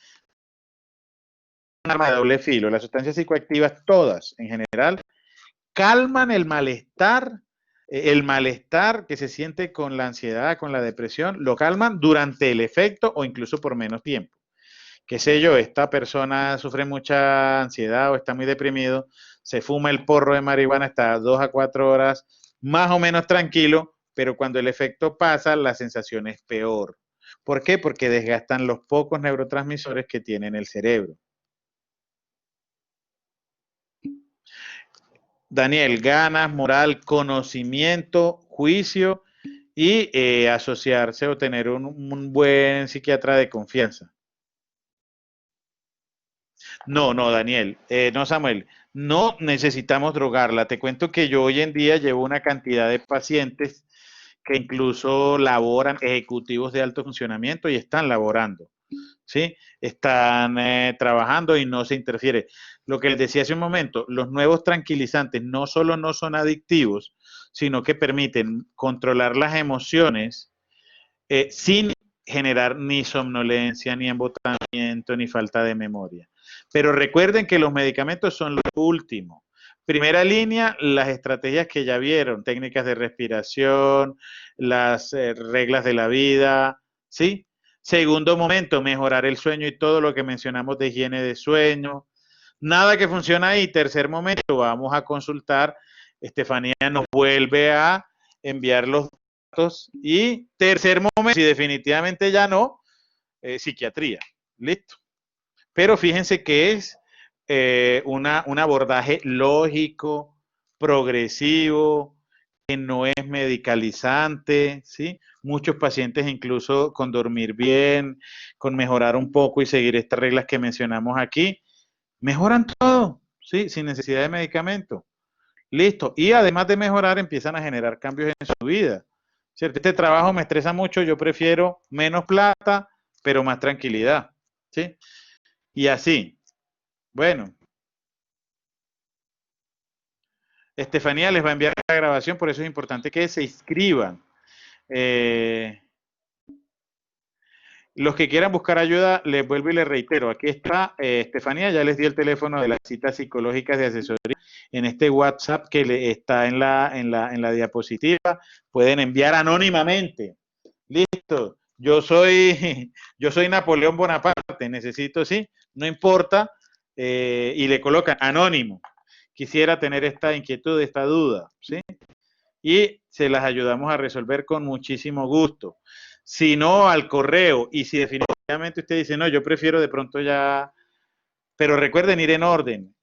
un arma de doble filo. Las sustancias psicoactivas, todas en general, calman el malestar que se siente con la ansiedad, con la depresión, lo calman durante el efecto o incluso por menos tiempo. Qué sé yo, esta persona sufre mucha ansiedad o está muy deprimido, se fuma el porro de marihuana, está 2 a 4 horas más o menos tranquilo, pero cuando el efecto pasa, la sensación es peor. ¿Por qué? Porque desgastan los pocos neurotransmisores que tiene en el cerebro. Daniel, ganas, moral, conocimiento, juicio y asociarse o tener un buen psiquiatra de confianza. No, no, Daniel, no, Samuel, no necesitamos drogarla. Te cuento que yo hoy en día llevo una cantidad de pacientes que incluso laboran, ejecutivos de alto funcionamiento, y están laborando, ¿sí? Están trabajando y no se interfiere. Lo que les decía hace un momento, los nuevos tranquilizantes no solo no son adictivos, sino que permiten controlar las emociones sin generar ni somnolencia, ni embotamiento, ni falta de memoria. Pero recuerden que los medicamentos son lo último. Primera línea, las estrategias que ya vieron, técnicas de respiración, las reglas de la vida, ¿sí? Segundo momento, mejorar el sueño y todo lo que mencionamos de higiene de sueño. Nada que funciona ahí. Tercer momento, vamos a consultar. Estefanía nos vuelve a enviar los datos. Y tercer momento, si definitivamente ya no, psiquiatría. Listo. Pero fíjense que es un abordaje lógico, progresivo, que no es medicalizante, ¿sí? Muchos pacientes, incluso con dormir bien, con mejorar un poco y seguir estas reglas que mencionamos aquí, mejoran todo, ¿sí? Sin necesidad de medicamento. Listo. Y además de mejorar, empiezan a generar cambios en su vida. ¿Cierto? Este trabajo me estresa mucho, yo prefiero menos plata, pero más tranquilidad, ¿sí? Y así. Bueno, Estefanía les va a enviar la grabación, por eso es importante que se inscriban. Eh, Los que quieran buscar ayuda, les vuelvo y les reitero, aquí está Estefanía, ya les di el teléfono de las citas psicológicas de asesoría en este WhatsApp que está en la diapositiva, pueden enviar anónimamente. Listo, yo soy Napoleón Bonaparte, necesito, sí, no importa, y le colocan anónimo. Quisiera tener esta inquietud, esta duda, ¿sí? Y se las ayudamos a resolver con muchísimo gusto. Si no, al correo. Y si definitivamente usted dice, no, yo prefiero de pronto ya, pero recuerden ir en orden.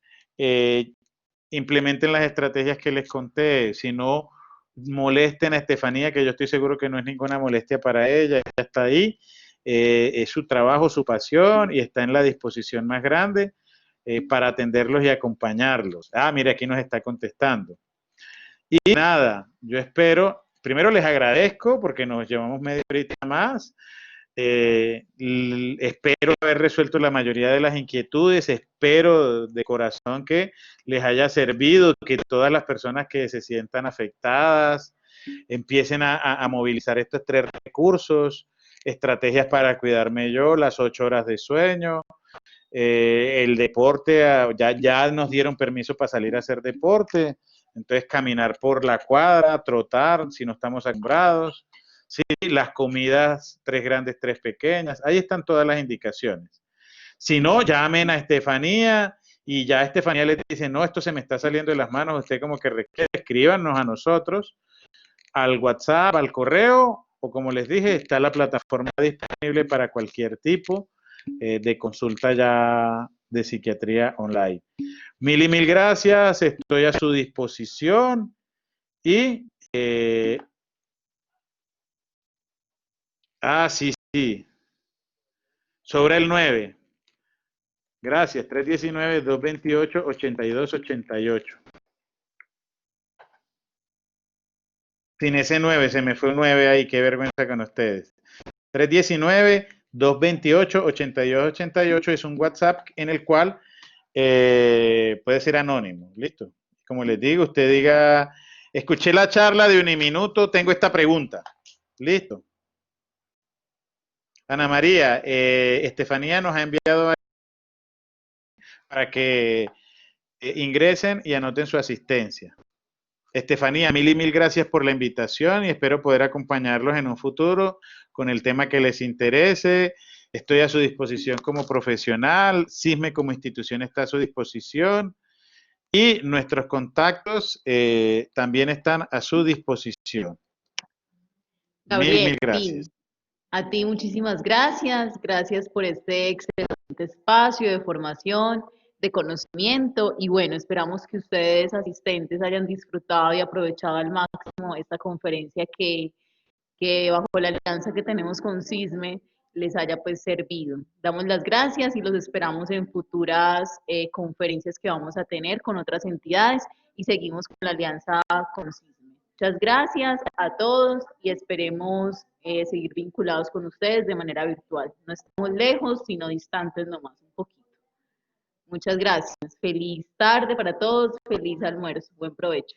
Implementen las estrategias que les conté. Si no, molesten a Estefanía, que yo estoy seguro que no es ninguna molestia para ella. Ella está ahí. Es su trabajo, su pasión y está en la disposición más grande para atenderlos y acompañarlos. Ah, mire, aquí nos está contestando. Y nada, yo espero, primero les agradezco porque nos llevamos media horita más. Espero haber resuelto la mayoría de las inquietudes, espero de corazón que les haya servido, que todas las personas que se sientan afectadas empiecen a movilizar estos 3 recursos, estrategias para cuidarme yo, las 8 horas de sueño, el deporte, ya nos dieron permiso para salir a hacer deporte, entonces caminar por la cuadra, trotar si no estamos acostumbrados, sí, las comidas 3 grandes, 3 pequeñas, ahí están todas las indicaciones. Si no, llamen a Estefanía y ya Estefanía les dice, no, esto se me está saliendo de las manos, usted como que requiere, escríbanos a nosotros, al WhatsApp, al correo, o como les dije, está la plataforma disponible para cualquier tipo de consulta ya de psiquiatría online. Mil y mil gracias, estoy a su disposición y sí, sí, sobre el 9. Gracias, 319-228-8288. Sin ese 9, se me fue un 9 ahí, qué vergüenza con ustedes. 319-228-8288 es un WhatsApp en el cual puede ser anónimo, listo. Como les digo, usted diga, escuché la charla de Uniminuto, tengo esta pregunta, listo. Ana María, Estefanía nos ha enviado para que ingresen y anoten su asistencia. Estefanía, mil y mil gracias por la invitación y espero poder acompañarlos en un futuro con el tema que les interese. Estoy a su disposición como profesional, CISME como institución está a su disposición y nuestros contactos también están a su disposición. Gabriel, Mil gracias. a ti muchísimas gracias, gracias por este excelente espacio de formación, de conocimiento y bueno, esperamos que ustedes asistentes hayan disfrutado y aprovechado al máximo esta conferencia que bajo la alianza que tenemos con CISME les haya pues servido. Damos las gracias y los esperamos en futuras conferencias que vamos a tener con otras entidades y seguimos con la alianza con CISME. Muchas gracias a todos y esperemos seguir vinculados con ustedes de manera virtual. No estamos lejos, sino distantes nomás un poquito. Muchas gracias. Feliz tarde para todos, feliz almuerzo, buen provecho.